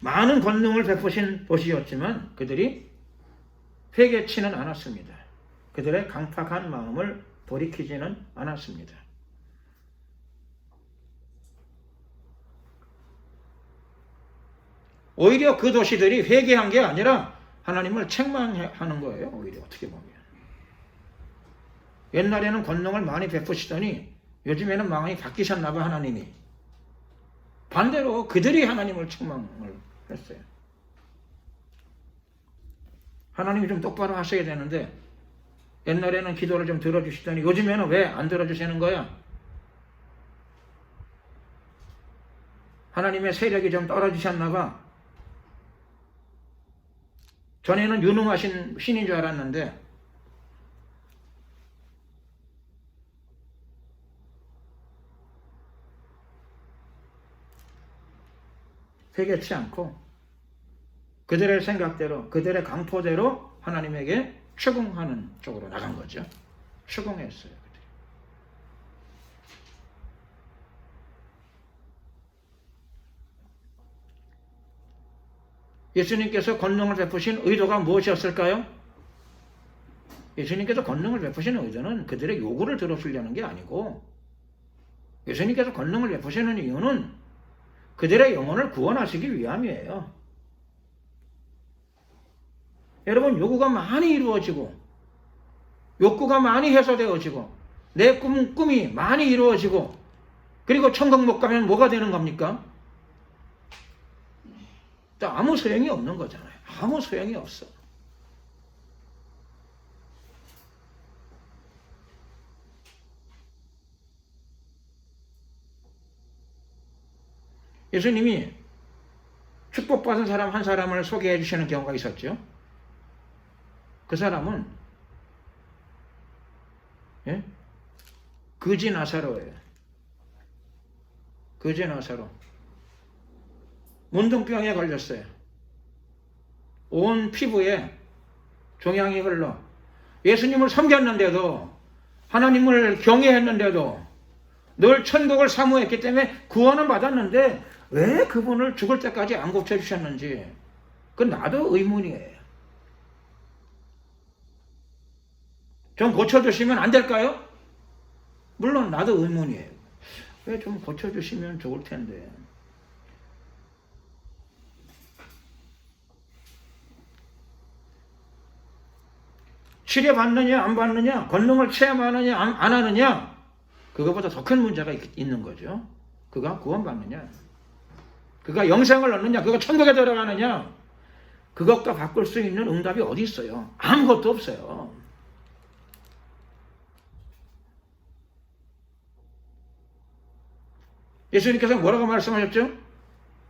A: 많은 권능을 베푸신 도시였지만 그들이 회개치는 않았습니다. 그들의 강팍한 마음을 돌이키지는 않았습니다. 오히려 그 도시들이 회개한 게 아니라 하나님을 책망하는 거예요. 오히려 어떻게 보면. 옛날에는 권능을 많이 베푸시더니 요즘에는 마음이 바뀌셨나 봐 하나님이. 반대로 그들이 하나님을 책망을 했어요. 하나님이 좀 똑바로 하셔야 되는데 옛날에는 기도를 좀 들어주시더니 요즘에는 왜 안 들어주시는 거야? 하나님의 세력이 좀 떨어지셨나 봐. 전에는 유능하신 신인 줄 알았는데 회개치 않고 그들의 생각대로 그들의 강포대로 하나님에게 추궁하는 쪽으로 나간 거죠. 추궁했어요. 예수님께서 권능을 베푸신 의도가 무엇이었을까요? 예수님께서 권능을 베푸신 의도는 그들의 요구를 들어주려는 게 아니고 예수님께서 권능을 베푸시는 이유는 그들의 영혼을 구원하시기 위함이에요. 여러분, 요구가 많이 이루어지고 욕구가 많이 해소되어지고 내 꿈이 많이 이루어지고 그리고 천국 못 가면 뭐가 되는 겁니까? 아무 소용이 없는 거잖아요. 아무 소용이 없어. 예수님이 축복받은 사람 한 사람을 소개해 주시는 경우가 있었죠. 그 사람은 거지 나사로예요. 거지 나사로. 문둥병에 걸렸어요. 온 피부에 종양이 흘러. 예수님을 섬겼는데도 하나님을 경외했는데도 늘 천국을 사모했기 때문에 구원은 받았는데 왜 그분을 죽을 때까지 안 고쳐주셨는지 그건 나도 의문이에요. 좀 고쳐주시면 안 될까요? 물론 나도 의문이에요. 왜 좀 고쳐주시면 좋을 텐데. 치료받느냐 안 받느냐, 권능을 체험하느냐 안 하느냐, 그거보다 더 큰 문제가 있는 거죠. 그가 구원받느냐, 그가 영생을 얻느냐, 그가 천국에 들어가느냐, 그것과 바꿀 수 있는 응답이 어디 있어요? 아무것도 없어요. 예수님께서 뭐라고 말씀하셨죠?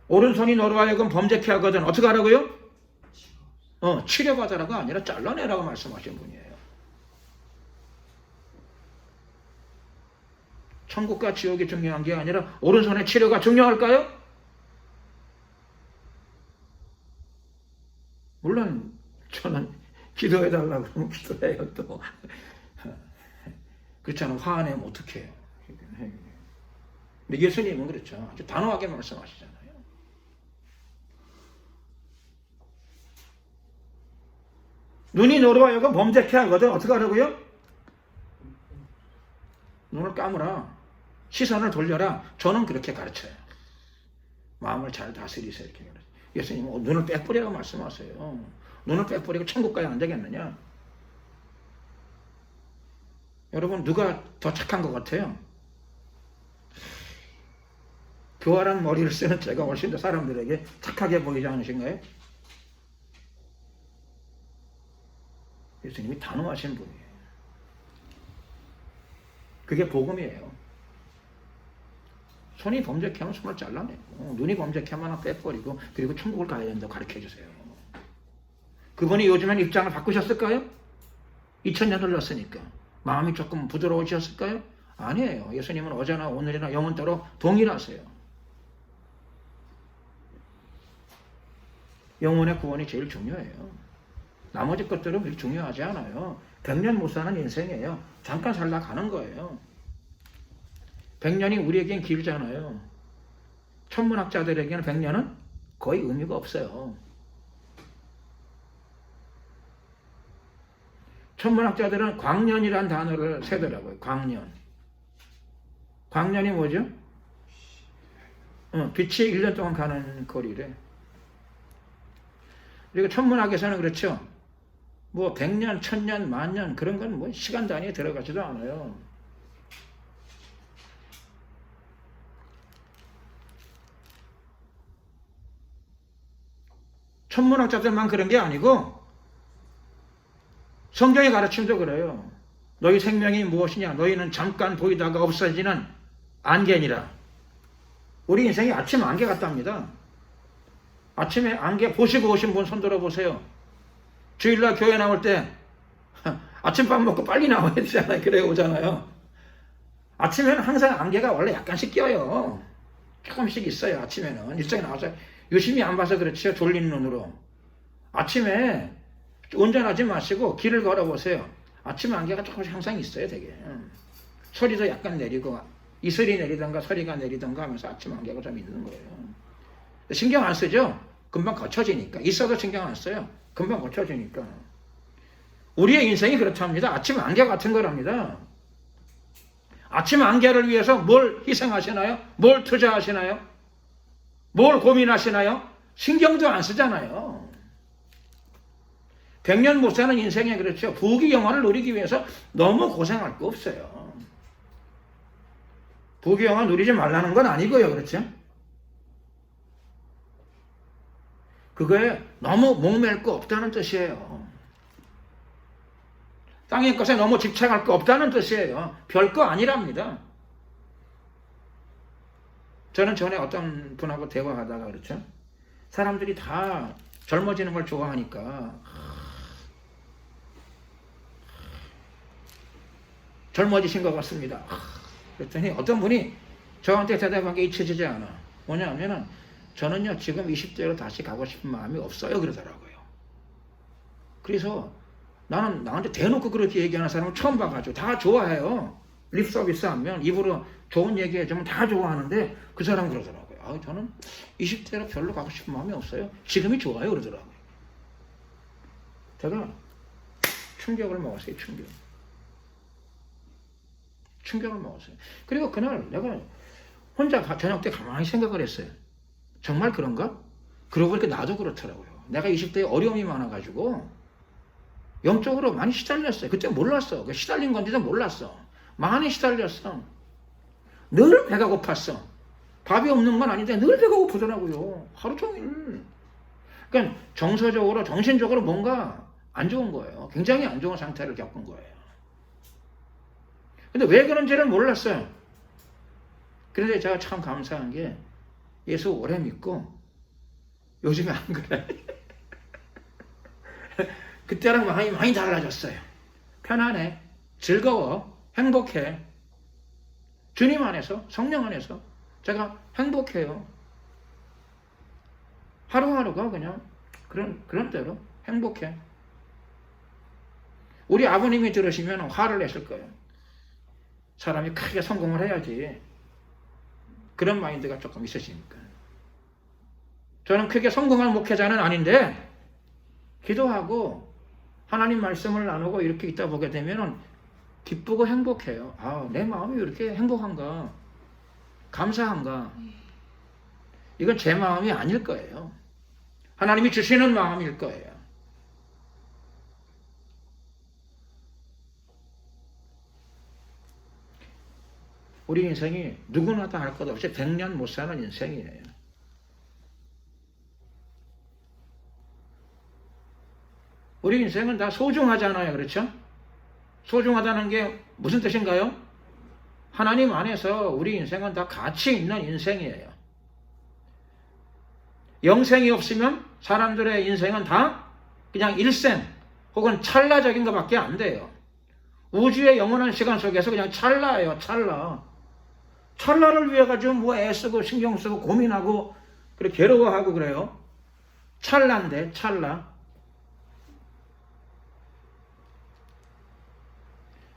A: 오른손이 너로 하여금 범죄케 하거든 어떻게 하라고요? 치료받으라가 아니라 잘라내라고 말씀하신 분이에요. 천국과 지옥이 중요한 게 아니라 오른손의 치료가 중요할까요? 물론 저는 기도해달라고 그러면 기도해요. 또 그렇잖아요. 화내면 어떡해요. 근데 예수님은 그렇죠. 아주 단호하게 말씀하시잖아요. 눈이 너로 하여금 범죄케 하거든 어떻게 하라고요? 눈을 감으라. 시선을 돌려라. 저는 그렇게 가르쳐요. 마음을 잘 다스리세요. 이렇게 가르쳐요. 예수님은 눈을 빼버리라고 말씀하세요. 눈을 빼버리고 천국 가야 안 되겠느냐? 여러분 누가 더 착한 것 같아요? 교활한 머리를 쓰는 제가 훨씬 더 사람들에게 착하게 보이지 않으신가요? 예수님이 단호하신 분이에요. 그게 복음이에요. 손이 범죄케 하면 손을 잘라내고, 눈이 범죄케 하면 하나 빼버리고, 그리고 천국을 가야 된다고 가르쳐 주세요. 그분이 요즘엔 입장을 바꾸셨을까요? 2000년 흘렀으니까. 마음이 조금 부드러워지셨을까요? 아니에요. 예수님은 어제나 오늘이나 영원토록 동일하세요. 영혼의 구원이 제일 중요해요. 나머지 것들은 그렇게 중요하지 않아요. 100년 못 사는 인생이에요. 잠깐 살다 가는 거예요. 100년이 우리에겐 길잖아요. 천문학자들에게는 100년은 거의 의미가 없어요. 천문학자들은 광년이라는 단어를 세더라고요. 광년. 광년이 뭐죠? 빛이 1년 동안 가는 거리래. 그리고 천문학에서는 그렇죠. 뭐 100년, 1000년, 만년 그런 건 뭐 시간 단위에 들어가지도 않아요. 천문학자들만 그런 게 아니고 성경의 가르침도 그래요. 너희 생명이 무엇이냐? 너희는 잠깐 보이다가 없어지는 안개니라. 우리 인생이 아침 안개 같답니다. 아침에 안개 보시고 오신 분 손 들어보세요. 주일날 교회 나올 때 아침밥 먹고 빨리 나와야 되잖아요. 그래 오잖아요. 아침에는 항상 안개가 원래 약간씩 껴요. 조금씩 있어요. 아침에는 일찍 나와서 유심히 안 봐서 그렇죠. 졸린 눈으로. 아침에 운전하지 마시고 길을 걸어보세요. 아침에 안개가 조금씩 항상 있어요. 되게 소리도 약간 내리고 이슬이 내리던가 소리가 내리던가 하면서 아침 안개가 좀 있는 거예요. 신경 안 쓰죠? 금방 거쳐지니까. 있어도 신경 안 써요. 금방 거쳐지니까. 우리의 인생이 그렇답니다. 아침 안개 같은 거랍니다. 아침 안개를 위해서 뭘 희생하시나요? 뭘 투자하시나요? 뭘 고민하시나요? 신경도 안 쓰잖아요. 100년 못 사는 인생에 그렇죠. 부귀영화를 누리기 위해서 너무 고생할 거 없어요. 부귀영화 누리지 말라는 건 아니고요. 그렇죠? 그거에 너무 목맬 거 없다는 뜻이에요. 땅의 것에 너무 집착할 거 없다는 뜻이에요. 별거 아니랍니다. 저는 전에 어떤 분하고 대화하다가 그렇죠. 사람들이 다 젊어지는 걸 좋아하니까 젊어지신 것 같습니다. 그랬더니 어떤 분이 저한테 대답한 게 잊혀지지 않아. 뭐냐면은 저는요 지금 20대로 다시 가고 싶은 마음이 없어요 그러더라고요. 그래서 나는 나한테 대놓고 그렇게 얘기하는 사람을 처음 봐가지고 다 좋아해요. 립 서비스 하면 입으로 좋은 얘기 해주면 다 좋아하는데 그 사람 그러더라고요. 저는 20대로 별로 가고 싶은 마음이 없어요. 지금이 좋아요 그러더라고요. 제가 충격을 먹었어요. 충격을 먹었어요. 그리고 그날 내가 혼자 저녁 때 가만히 생각을 했어요. 정말 그런가? 그러고 보니까 나도 그렇더라고요. 내가 20대에 어려움이 많아가지고 영적으로 많이 시달렸어요. 그때 몰랐어. 시달린 건지도 몰랐어. 많이 시달렸어. 늘 배가 고팠어. 밥이 없는 건 아닌데 늘 배가 고프더라고요. 하루 종일. 그러니까 정서적으로, 정신적으로 뭔가 안 좋은 거예요. 굉장히 안 좋은 상태를 겪은 거예요. 근데 왜 그런지를 몰랐어요. 그런데 제가 참 감사한 게 예수 오래 믿고 요즘에 안 그래. 그때랑 많이 달라졌어요. 편안해, 즐거워, 행복해. 주님 안에서, 성령 안에서 제가 행복해요. 하루하루가 그냥 그런 대로 행복해. 우리 아버님이 들으시면 화를 내실 거예요. 사람이 크게 성공을 해야지. 그런 마인드가 조금 있으시니까. 저는 크게 성공한 목회자는 아닌데 기도하고 하나님 말씀을 나누고 이렇게 있다 보게 되면 기쁘고 행복해요. 아, 내 마음이 왜 이렇게 행복한가, 감사한가. 이건 제 마음이 아닐 거예요. 하나님이 주시는 마음일 거예요. 우리 인생이 누구나 다 할 것 없이 100년 못 사는 인생이에요. 우리 인생은 다 소중하잖아요. 그렇죠? 소중하다는 게 무슨 뜻인가요? 하나님 안에서 우리 인생은 다 가치 있는 인생이에요. 영생이 없으면 사람들의 인생은 다 그냥 일생 혹은 찰나적인 것밖에 안 돼요. 우주의 영원한 시간 속에서 그냥 찰나예요. 찰나. 찰나를 위해 가지고 뭐 애쓰고 신경 쓰고 고민하고 그래 괴로워하고 그래요. 찰나인데 찰나.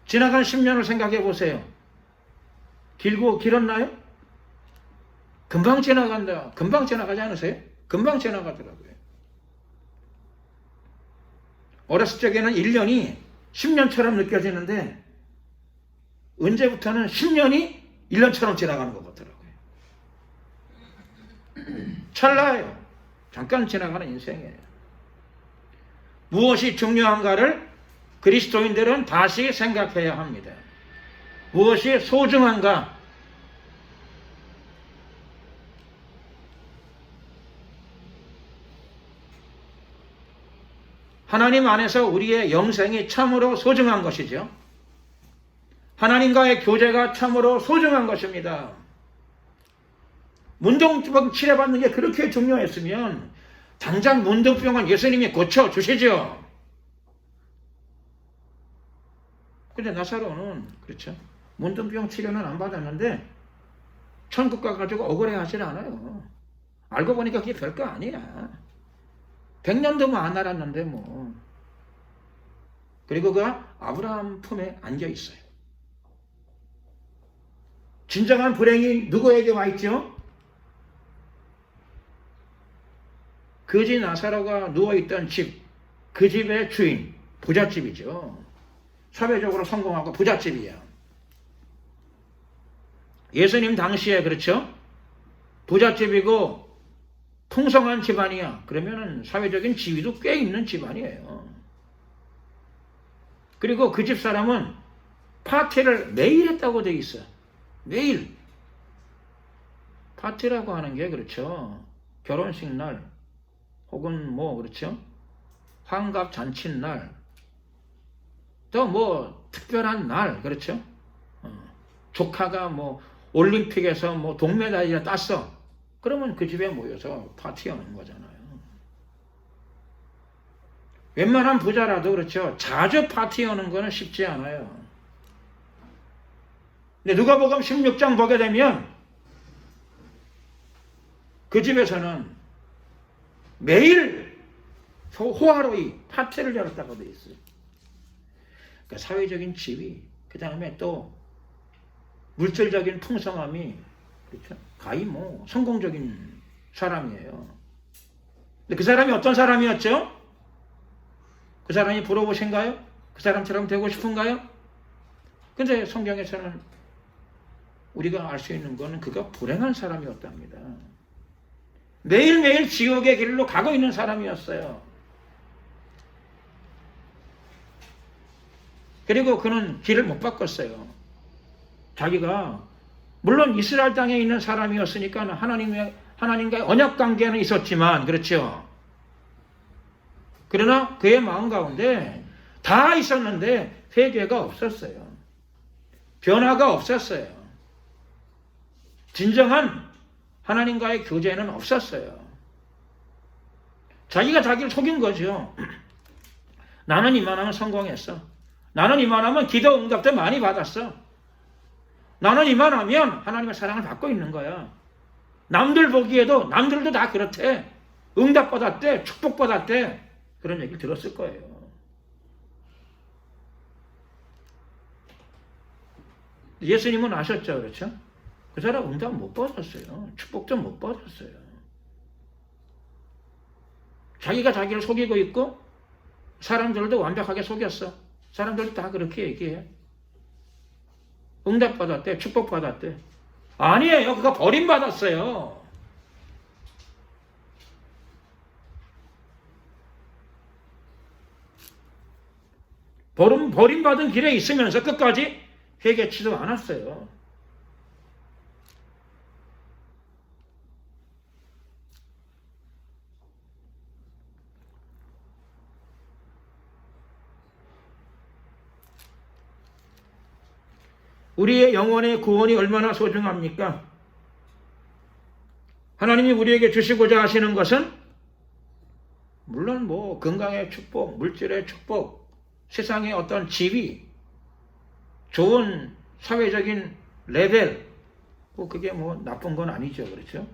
A: 지나간 10년을 생각해 보세요. 길었나요? 금방 지나간다. 금방 지나가지 않으세요? 금방 지나가더라고요. 어렸을 적에는 1년이 10년처럼 느껴지는데 언제부터는 10년이 1년처럼 지나가는 것 같더라고요. 찰나예요. 잠깐 지나가는 인생이에요. 무엇이 중요한가를 그리스도인들은 다시 생각해야 합니다. 무엇이 소중한가? 하나님 안에서 우리의 영생이 참으로 소중한 것이죠. 하나님과의 교제가 참으로 소중한 것입니다. 문둥병 치료받는 게 그렇게 중요했으면 당장 문둥병은 예수님이 고쳐주시죠. 근데 나사로는 그렇죠. 문둥병 치료는 안 받았는데 천국 가가지고 억울해하지 않아요. 알고 보니까 그게 별거 아니야. 100년도 안 알았는데 뭐. 그리고 그가 아브라함 품에 안겨 있어요. 진정한 불행이 누구에게 와 있죠? 거지 나사로가 누워있던 집, 그 집의 주인, 부잣집이죠. 사회적으로 성공하고 부잣집이야. 예수님 당시에 그렇죠? 부잣집이고 풍성한 집안이야. 그러면은 사회적인 지위도 꽤 있는 집안이에요. 그리고 그 집 사람은 파티를 매일 했다고 돼 있어. 매일. 파티라고 하는 게 그렇죠. 결혼식 날 혹은 뭐 그렇죠. 환갑 잔칫날 또 뭐 특별한 날 그렇죠. 조카가 뭐 올림픽에서 뭐 동메달이나 땄어. 그러면 그 집에 모여서 파티하는 거잖아요. 웬만한 부자라도 그렇죠. 자주 파티하는 거는 쉽지 않아요. 근데 누가복음 16장 보게 되면 그 집에서는 매일 호화로이 파티를 열었다고 되어 있어요. 그러니까 사회적인 지위, 그 다음에 또 물질적인 풍성함이 그렇죠? 가히 뭐 성공적인 사람이에요. 근데 그 사람이 어떤 사람이었죠? 그 사람이 부러우신가요? 그 사람처럼 되고 싶은가요? 근데 성경에서는 우리가 알 수 있는 것은 그가 불행한 사람이었답니다. 매일매일 지옥의 길로 가고 있는 사람이었어요. 그리고 그는 길을 못 바꿨어요. 자기가 물론 이스라엘 땅에 있는 사람이었으니까 하나님과의 언약 관계는 있었지만 그렇죠. 그러나 그의 마음 가운데 다 있었는데 회개가 없었어요. 변화가 없었어요. 진정한 하나님과의 교제는 없었어요. 자기가 자기를 속인 거죠. 나는 이만하면 성공했어. 나는 이만하면 기도 응답도 많이 받았어. 나는 이만하면 하나님의 사랑을 받고 있는 거야. 남들 보기에도 남들도 다 그렇대. 응답받았대. 축복받았대. 그런 얘기를 들었을 거예요. 예수님은 아셨죠, 그렇죠? 그 사람 응답 못 받았어요. 축복도 못 받았어요. 자기가 자기를 속이고 있고 사람들도 완벽하게 속였어. 사람들도 다 그렇게 얘기해. 응답 받았대, 축복 받았대. 아니에요. 그거 버림받았어요. 버림받은 길에 있으면서 끝까지 회개치도 않았어요. 우리의 영혼의 구원이 얼마나 소중합니까? 하나님이 우리에게 주시고자 하시는 것은 물론 뭐 건강의 축복, 물질의 축복, 세상의 어떤 지위, 좋은 사회적인 레벨, 뭐 그게 뭐 나쁜 건 아니죠, 그렇죠?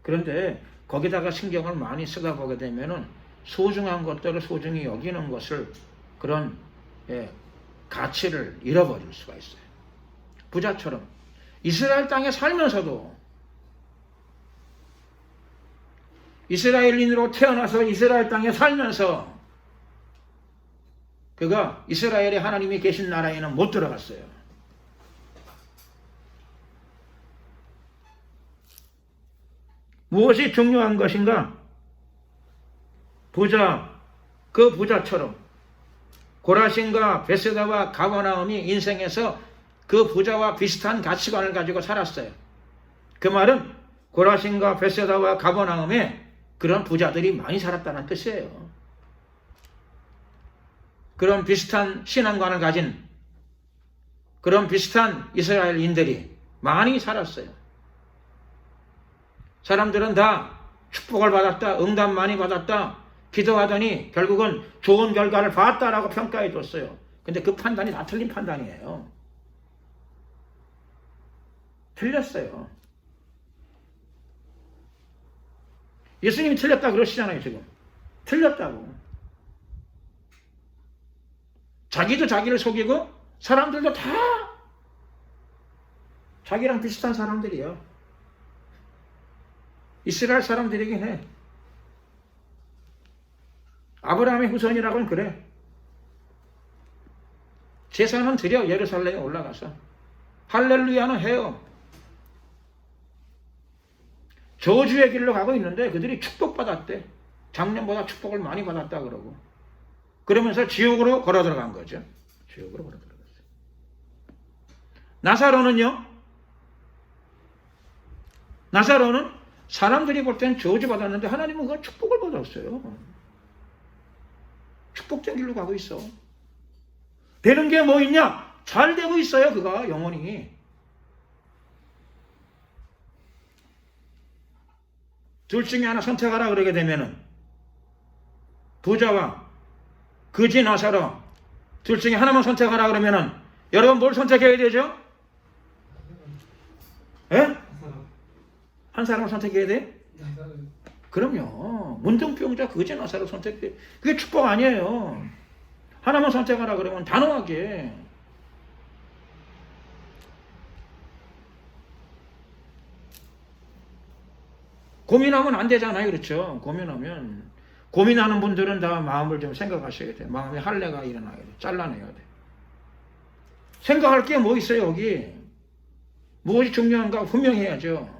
A: 그런데 거기다가 신경을 많이 쓰다 보게 되면은 소중한 것들을 소중히 여기는 것을 그런 가치를 잃어버릴 수가 있어요. 부자처럼 이스라엘 땅에 살면서도 이스라엘인으로 태어나서 이스라엘 땅에 살면서 그가 이스라엘의 하나님이 계신 나라에는 못 들어갔어요. 무엇이 중요한 것인가? 그 부자처럼 고라신과 베세다와 가버나움이 인생에서 그 부자와 비슷한 가치관을 가지고 살았어요. 그 말은 고라신과 베세다와 가버나움에 그런 부자들이 많이 살았다는 뜻이에요. 그런 비슷한 신앙관을 가진 그런 비슷한 이스라엘인들이 많이 살았어요. 사람들은 다 축복을 받았다, 응답 많이 받았다, 기도하더니 결국은 좋은 결과를 봤다라고 평가해 줬어요. 근데 그 판단이 다 틀린 판단이에요. 틀렸어요. 예수님이 틀렸다 그러시잖아요, 지금. 틀렸다고. 자기도 자기를 속이고 사람들도 다 자기랑 비슷한 사람들이에요. 이스라엘 사람들이긴 해. 아브라함의 후손이라고는 그래. 제사는 드려 예루살렘에 올라가서 할렐루야는 해요. 저주의 길로 가고 있는데 그들이 축복받았대. 작년보다 축복을 많이 받았다 그러고. 그러면서 지옥으로 걸어 들어간 거죠. 지옥으로 걸어 들어갔어요. 나사로는 사람들이 볼 때는 저주받았는데 하나님은 그걸 축복을 받았어요. 축복된 길로 가고 있어. 되는 게 뭐 있냐? 잘 되고 있어요, 그가 영혼이. 둘 중에 하나 선택하라 그러게 되면은 부자와 거지 나사로 둘 중에 하나만 선택하라 그러면은 여러분 뭘 선택해야 되죠? 예? 한 사람을 선택해야 돼? 그럼요. 문둥병자 거지 나사로 선택해. 그게 축복 아니에요. 하나만 선택하라 그러면 단호하게. 고민하면 안 되잖아요. 그렇죠? 고민하는 분들은 다 마음을 좀 생각하셔야 돼요. 마음에 할례가 일어나야 돼. 잘라내야 돼. 생각할 게 뭐 있어요, 여기? 무엇이 중요한가 분명해야죠.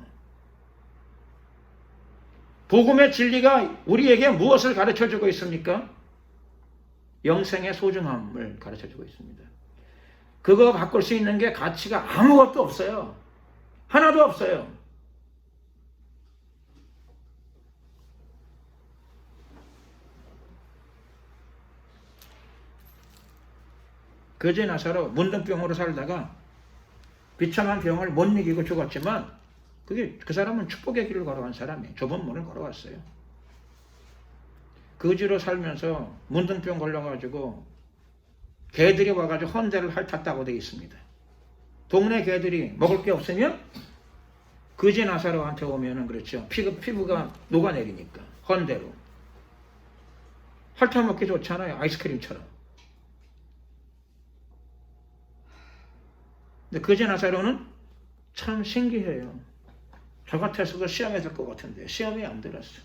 A: 복음의 진리가 우리에게 무엇을 가르쳐주고 있습니까? 영생의 소중함을 가르쳐주고 있습니다. 그거 바꿀 수 있는 게 가치가 아무것도 없어요. 하나도 없어요. 거지 나사로 문둥병으로 살다가 비참한 병을 못 이기고 죽었지만 그 사람은 축복의 길을 걸어간 사람이에요. 좁은 문을 걸어갔어요. 거지로 살면서 문둥병 걸려가지고 개들이 와가지고 헌대를 핥았다고 되어 있습니다. 동네 개들이 먹을 게 없으면 거지 나사로한테 오면은 그렇죠. 피부가 녹아내리니까 헌대로 핥아먹기 좋잖아요. 아이스크림처럼. 근데 거지 나사로는 참 신기해요. 저 같아서도 시험에 들 것 같은데 시험이 안 들었어.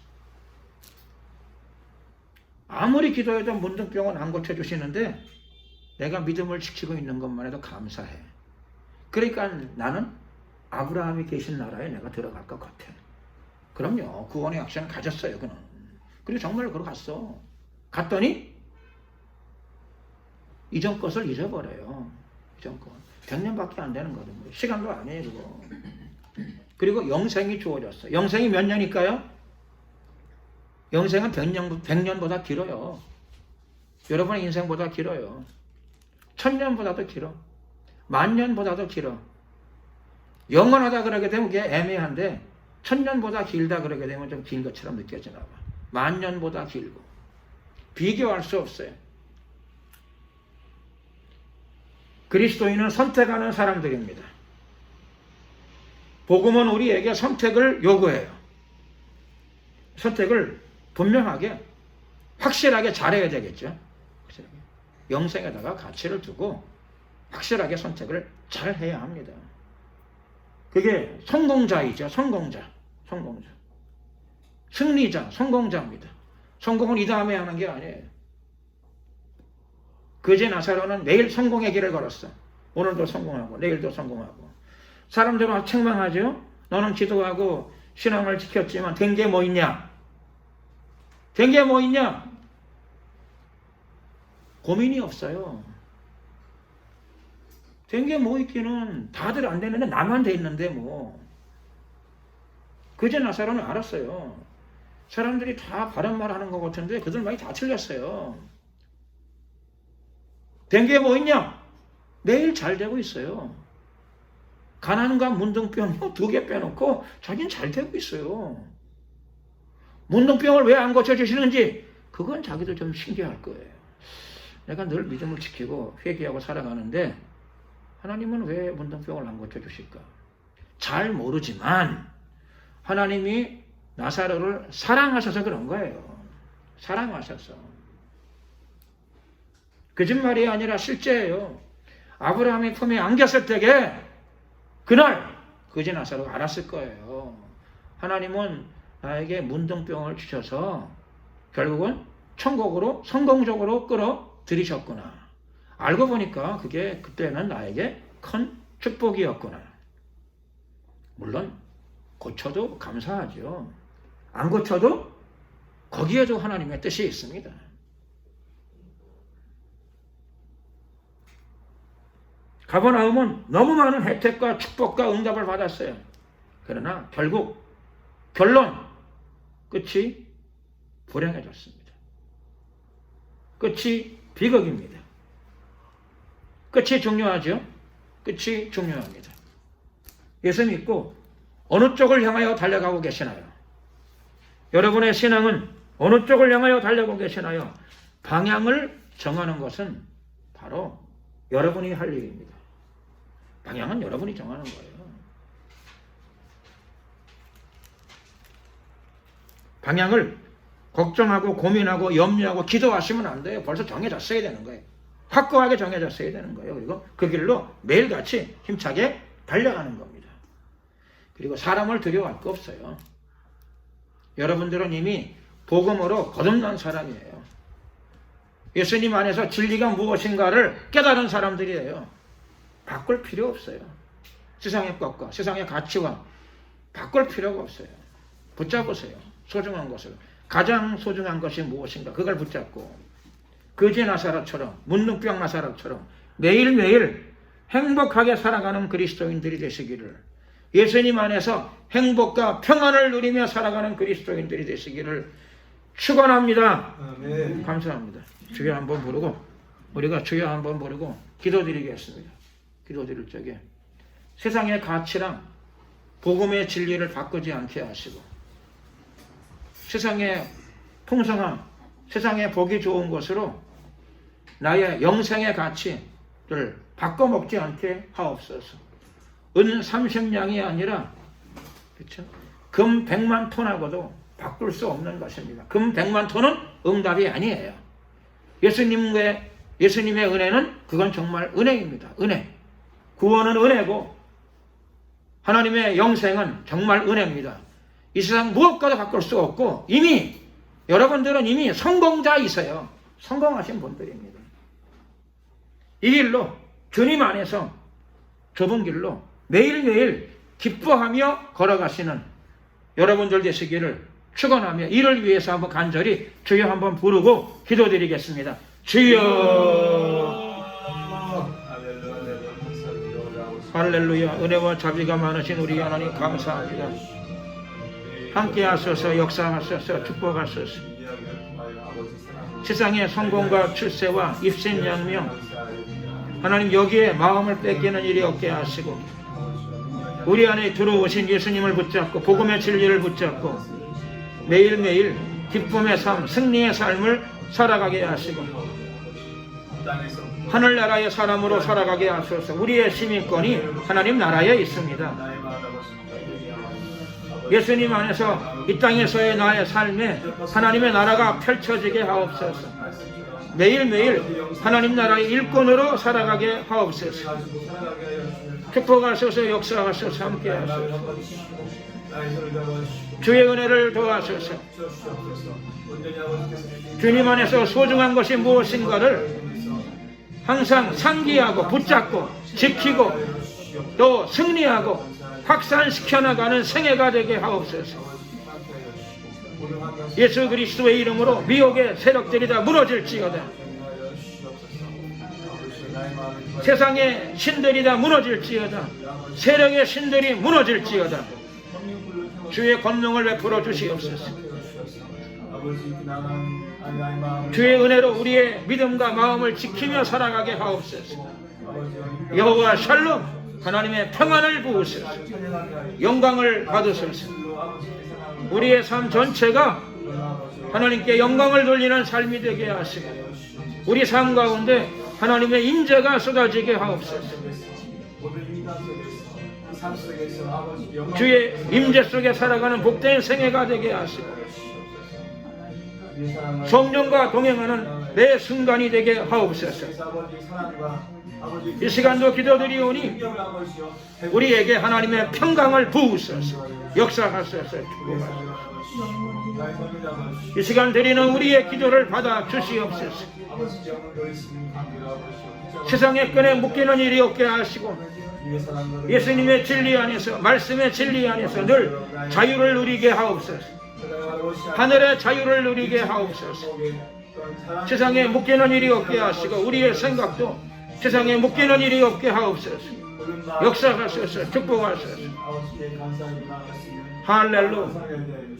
A: 아무리 기도해도 문둥병은 안 고쳐주시는데 내가 믿음을 지키고 있는 것만 해도 감사해. 그러니까 나는 아브라함이 계신 나라에 내가 들어갈 것 같아. 그럼요. 구원의 약속은 가졌어요. 그는. 그리고 정말 그러고 갔어. 갔더니 이전 것을 잊어버려요. 이전 것. 100년밖에 안 되는 거거든요. 시간도 아니에요. 그거. 그리고 영생이 주어졌어. 영생이 몇 년일까요? 영생은 100년보다 길어요. 여러분의 인생보다 길어요. 1000년보다도 길어. 10,000년보다도 길어. 영원하다 그러게 되면 그게 애매한데 1000년보다 길다 그러게 되면 좀 긴 것처럼 느껴지나 봐. 10,000년보다 길고. 비교할 수 없어요. 그리스도인은 선택하는 사람들입니다. 복음은 우리에게 선택을 요구해요. 선택을 분명하게 확실하게 잘해야 되겠죠. 확실하게. 영생에다가 가치를 두고 확실하게 선택을 잘 해야 합니다. 그게 성공자이죠. 성공자. 승리자, 성공자입니다. 성공은 이 다음에 하는 게 아니에요. 거지 나사로는 매일 성공의 길을 걸었어. 오늘도 성공하고 내일도 성공하고. 사람들은 책망하죠. 너는 기도하고 신앙을 지켰지만 된 게 뭐 있냐? 된 게 뭐 있냐? 고민이 없어요. 된 게 뭐 있기는 다들 안 되는데 나만 돼 있는데 뭐. 거지 나사로는 알았어요. 사람들이 다 바른 말 하는 것 같은데 그들 말이 다 틀렸어요. 된 게 뭐 있냐? 매일 잘 되고 있어요. 가난과 문둥병 2개 빼놓고 자기는 잘 되고 있어요. 문둥병을 왜 안 고쳐주시는지 그건 자기도 좀 신기할 거예요. 내가 늘 믿음을 지키고 회개하고 살아가는데 하나님은 왜 문둥병을 안 고쳐주실까? 잘 모르지만 하나님이 나사로를 사랑하셔서 그런 거예요. 사랑하셔서. 거짓말이 아니라 실제예요. 아브라함의 품에 안겼을 때에 그날 거지 나사로가 알았을 거예요. 하나님은 나에게 문둥병을 주셔서 결국은 천국으로 성공적으로 끌어들이셨구나. 알고 보니까 그게 그때는 나에게 큰 축복이었구나. 물론 고쳐도 감사하죠. 안 고쳐도 거기에도 하나님의 뜻이 있습니다. 가버나움은 너무 많은 혜택과 축복과 응답을 받았어요. 그러나 결국 결론 끝이 불행해졌습니다. 끝이 비극입니다. 끝이 중요하죠. 끝이 중요합니다. 예수 믿고 어느 쪽을 향하여 달려가고 계시나요? 여러분의 신앙은 어느 쪽을 향하여 달려가고 계시나요? 방향을 정하는 것은 바로 여러분이 할 일입니다. 방향은 여러분이 정하는 거예요. 방향을 걱정하고 고민하고 염려하고 기도하시면 안 돼요. 벌써 정해졌어야 되는 거예요. 확고하게 정해졌어야 되는 거예요. 그리고 그 길로 매일같이 힘차게 달려가는 겁니다. 그리고 사람을 두려워할 거 없어요. 여러분들은 이미 복음으로 거듭난 사람이에요. 예수님 안에서 진리가 무엇인가를 깨달은 사람들이에요. 바꿀 필요 없어요. 세상의 것과 세상의 가치와 바꿀 필요가 없어요. 붙잡으세요. 소중한 것을. 가장 소중한 것이 무엇인가 그걸 붙잡고 거지 나사로처럼 문둥병 나사로처럼 매일매일 행복하게 살아가는 그리스도인들이 되시기를, 예수님 안에서 행복과 평안을 누리며 살아가는 그리스도인들이 되시기를 축원합니다.
B: 아멘.
A: 감사합니다. 주여 한번 부르고, 우리가 주여 한번 부르고 기도드리겠습니다. 기도드릴 적에 세상의 가치랑 복음의 진리를 바꾸지 않게 하시고, 세상의 풍성함, 세상의 보기 좋은 것으로 나의 영생의 가치를 바꿔먹지 않게 하옵소서. 은 30냥이 아니라, 그렇죠? 금 100만 톤하고도 바꿀 수 없는 것입니다. 금 100만 톤은 응답이 아니에요. 예수님의 은혜는 그건 정말 은혜입니다. 은혜. 구원은 은혜고 하나님의 영생은 정말 은혜입니다. 이 세상 무엇과도 바꿀 수 없고, 이미 여러분들은 이미 성공자이세요. 성공하신 분들입니다. 이 길로, 주님 안에서 좁은 길로 매일매일 기뻐하며 걸어가시는 여러분들 되시기를 축원하며, 이를 위해서 한번 간절히 주여 한번 부르고 기도드리겠습니다. 주여. 할렐루야. 은혜와 자비가 많으신 우리 하나님 감사합니다. 함께 하소서, 역사하소서, 축복하소서. 세상의 성공과 출세와 입신양명, 하나님 여기에 마음을 뺏기는 일이 없게 하시고, 우리 안에 들어오신 예수님을 붙잡고 복음의 진리를 붙잡고 매일매일 기쁨의 삶, 승리의 삶을 살아가게 하시고, 하늘나라의 사람으로 살아가게 하소서. 우리의 시민권이 하나님 나라에 있습니다. 예수님 안에서 이 땅에서의 나의 삶에 하나님의 나라가 펼쳐지게 하옵소서. 매일매일 하나님 나라의 일꾼으로 살아가게 하옵소서. 축복하소서, 역사하소서, 함께 하소서. 주의 은혜를 도와소서. 주님 안에서 소중한 것이 무엇인가를 항상 상기하고 붙잡고 지키고 또 승리하고 확산시켜 나가는 생애가 되게 하옵소서. 예수 그리스도의 이름으로 미혹의 세력들이 다 무너질지어다. 세상의 신들이 다 무너질지어다. 세력의 신들이 무너질지어다. 주의 권능을 베풀어 주시옵소서. 주의 은혜로 우리의 믿음과 마음을 지키며 살아가게 하옵소서. 여호와 샬롬, 하나님의 평안을 부으소서. 영광을 받으소서. 우리의 삶 전체가 하나님께 영광을 돌리는 삶이 되게 하시고, 우리 삶 가운데 하나님의 임재가 쏟아지게 하옵소서. 주의 임재 속에 살아가는 복된 생애가 되게 하시고, 성령과 동행하는 매 순간이 되게 하옵소서. 이 시간도 기도드리오니 우리에게 하나님의 평강을 부으소서. 역사하소서. 이 시간 드리는 우리의 기도를 받아 주시옵소서. 세상의 끈에 묶이는 일이 없게 하시고, 예수님의 진리 안에서, 말씀의 진리 안에서 늘 자유를 누리게 하옵소서. 하늘의 자유를 누리게 하옵소서. 세상에 묶이는 일이 없게 하시고, 우리의 생각도 세상에 묶이는 일이 없게 하옵소서. 역사하소서. 축복하소서. 할렐루야.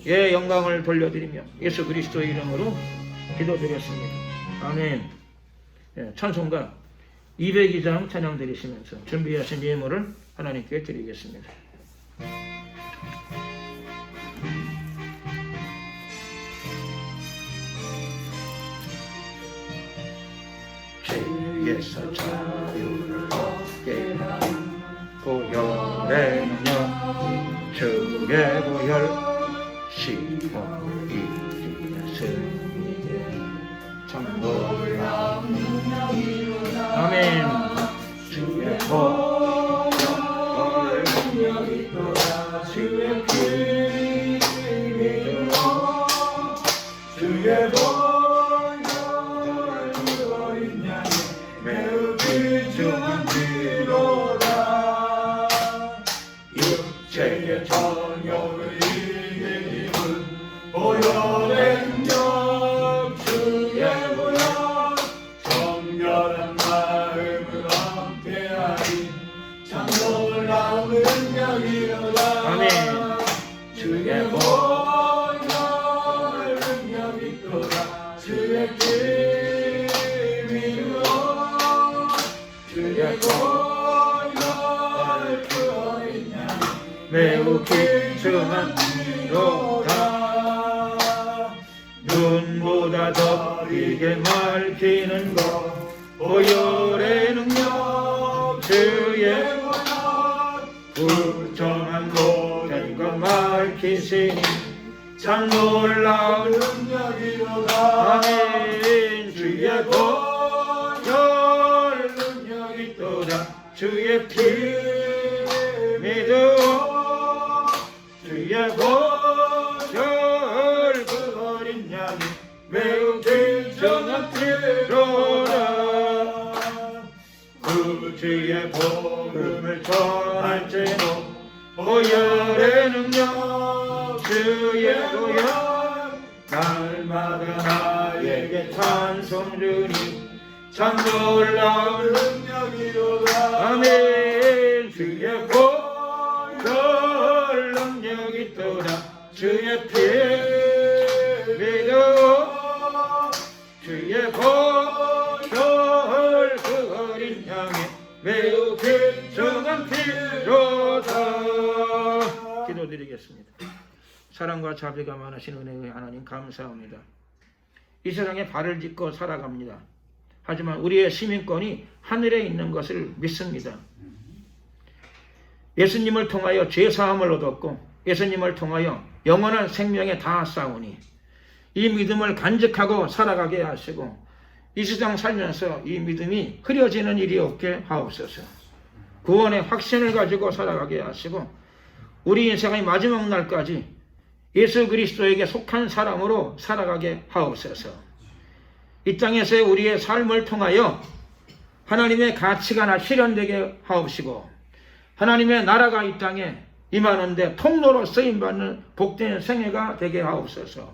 A: 예, 영광을 돌려드리며 예수 그리스도의 이름으로 기도드렸습니다. 아멘. 예, 찬송가 202장 찬양 드리시면서 준비하신 예물을 하나님께 드리겠습니다. 죄에서 자유를 얻게 하는 보혈의 영, 주의 보혈 시험을 이기는 정보를 아멘. 주의 보혈의 능력이 또다 주의 피 믿어 주의 보혈을 어린 양이 매우 귀중한 피로다. 육체의 정욕을 이긴 힘은 보혈의 능력 주의 보혈 정결한 마음을 얻게 하리. 아멘.
B: 주의 보혈 능력 있도다. 주의 피 믿어 주의 보혈 그 어린 양
A: 매우 귀중한 피로다. 눈보다 더 크게 밝히는 것 보혈의 능력 주의 부정한 모든 것 밝히시니 참 놀라운
B: 능력이로다.
A: 아멘. 주의 보혈 능력 있도다. 주의 피 믿어 주의 보혈 그 어린 양이 매우 귀중한 피로다. 그 주의 복음을 전할지로 보혈의 능력 주의 보혈 날마다 나에게 찬송 주니 참 놀라운
B: 능력이로다.
A: 아멘. 주의 보혈 능력 있도다. 주의 피 믿어 주의 보혈 그 어린 양이 매우 귀중한 피로다. 기도드리겠습니다. 사랑과 자비가 많으신 은혜의 하나님 감사합니다. 이 세상에 발을 딛고 살아갑니다. 하지만 우리의 시민권이 하늘에 있는 것을 믿습니다. 예수님을 통하여 죄사함을 얻었고 예수님을 통하여 영원한 생명에 닿았사오니 이 믿음을 간직하고 살아가게 하시고 이 세상 살면서 이 믿음이 흐려지는 일이 없게 하옵소서. 구원의 확신을 가지고 살아가게 하시고 우리 인생의 마지막 날까지 예수 그리스도에게 속한 사람으로 살아가게 하옵소서. 이 땅에서의 우리의 삶을 통하여 하나님의 가치가 실현되게 하옵시고 하나님의 나라가 이 땅에 임하는데 통로로 쓰임받는 복된 생애가 되게 하옵소서.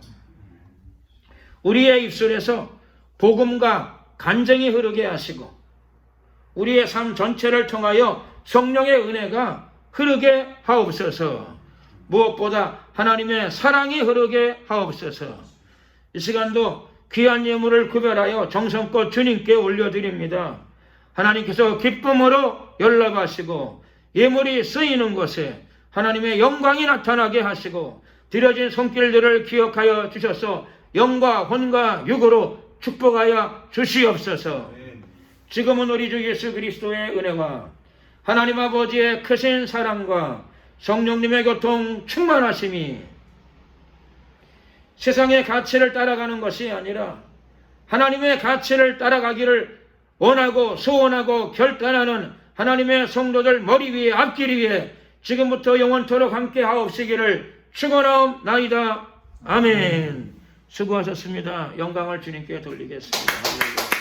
A: 우리의 입술에서 복음과 간증이 흐르게 하시고 우리의 삶 전체를 통하여 성령의 은혜가 흐르게 하옵소서. 무엇보다 하나님의 사랑이 흐르게 하옵소서. 이 시간도 귀한 예물을 구별하여 정성껏 주님께 올려드립니다. 하나님께서 기쁨으로 연락하시고 예물이 쓰이는 곳에 하나님의 영광이 나타나게 하시고 드려진 손길들을 기억하여 주셔서 영과 혼과 육으로 축복하여 주시옵소서. 지금은 우리 주 예수 그리스도의 은혜와 하나님 아버지의 크신 사랑과 성령님의 교통 충만하심이 세상의 가치를 따라가는 것이 아니라 하나님의 가치를 따라가기를 원하고 소원하고 결단하는 하나님의 성도들 머리 위에 앞길 위에 지금부터 영원토록 함께 하옵시기를 축원하옵나이다. 아멘. 수고하셨습니다. 영광을 주님께 돌리겠습니다.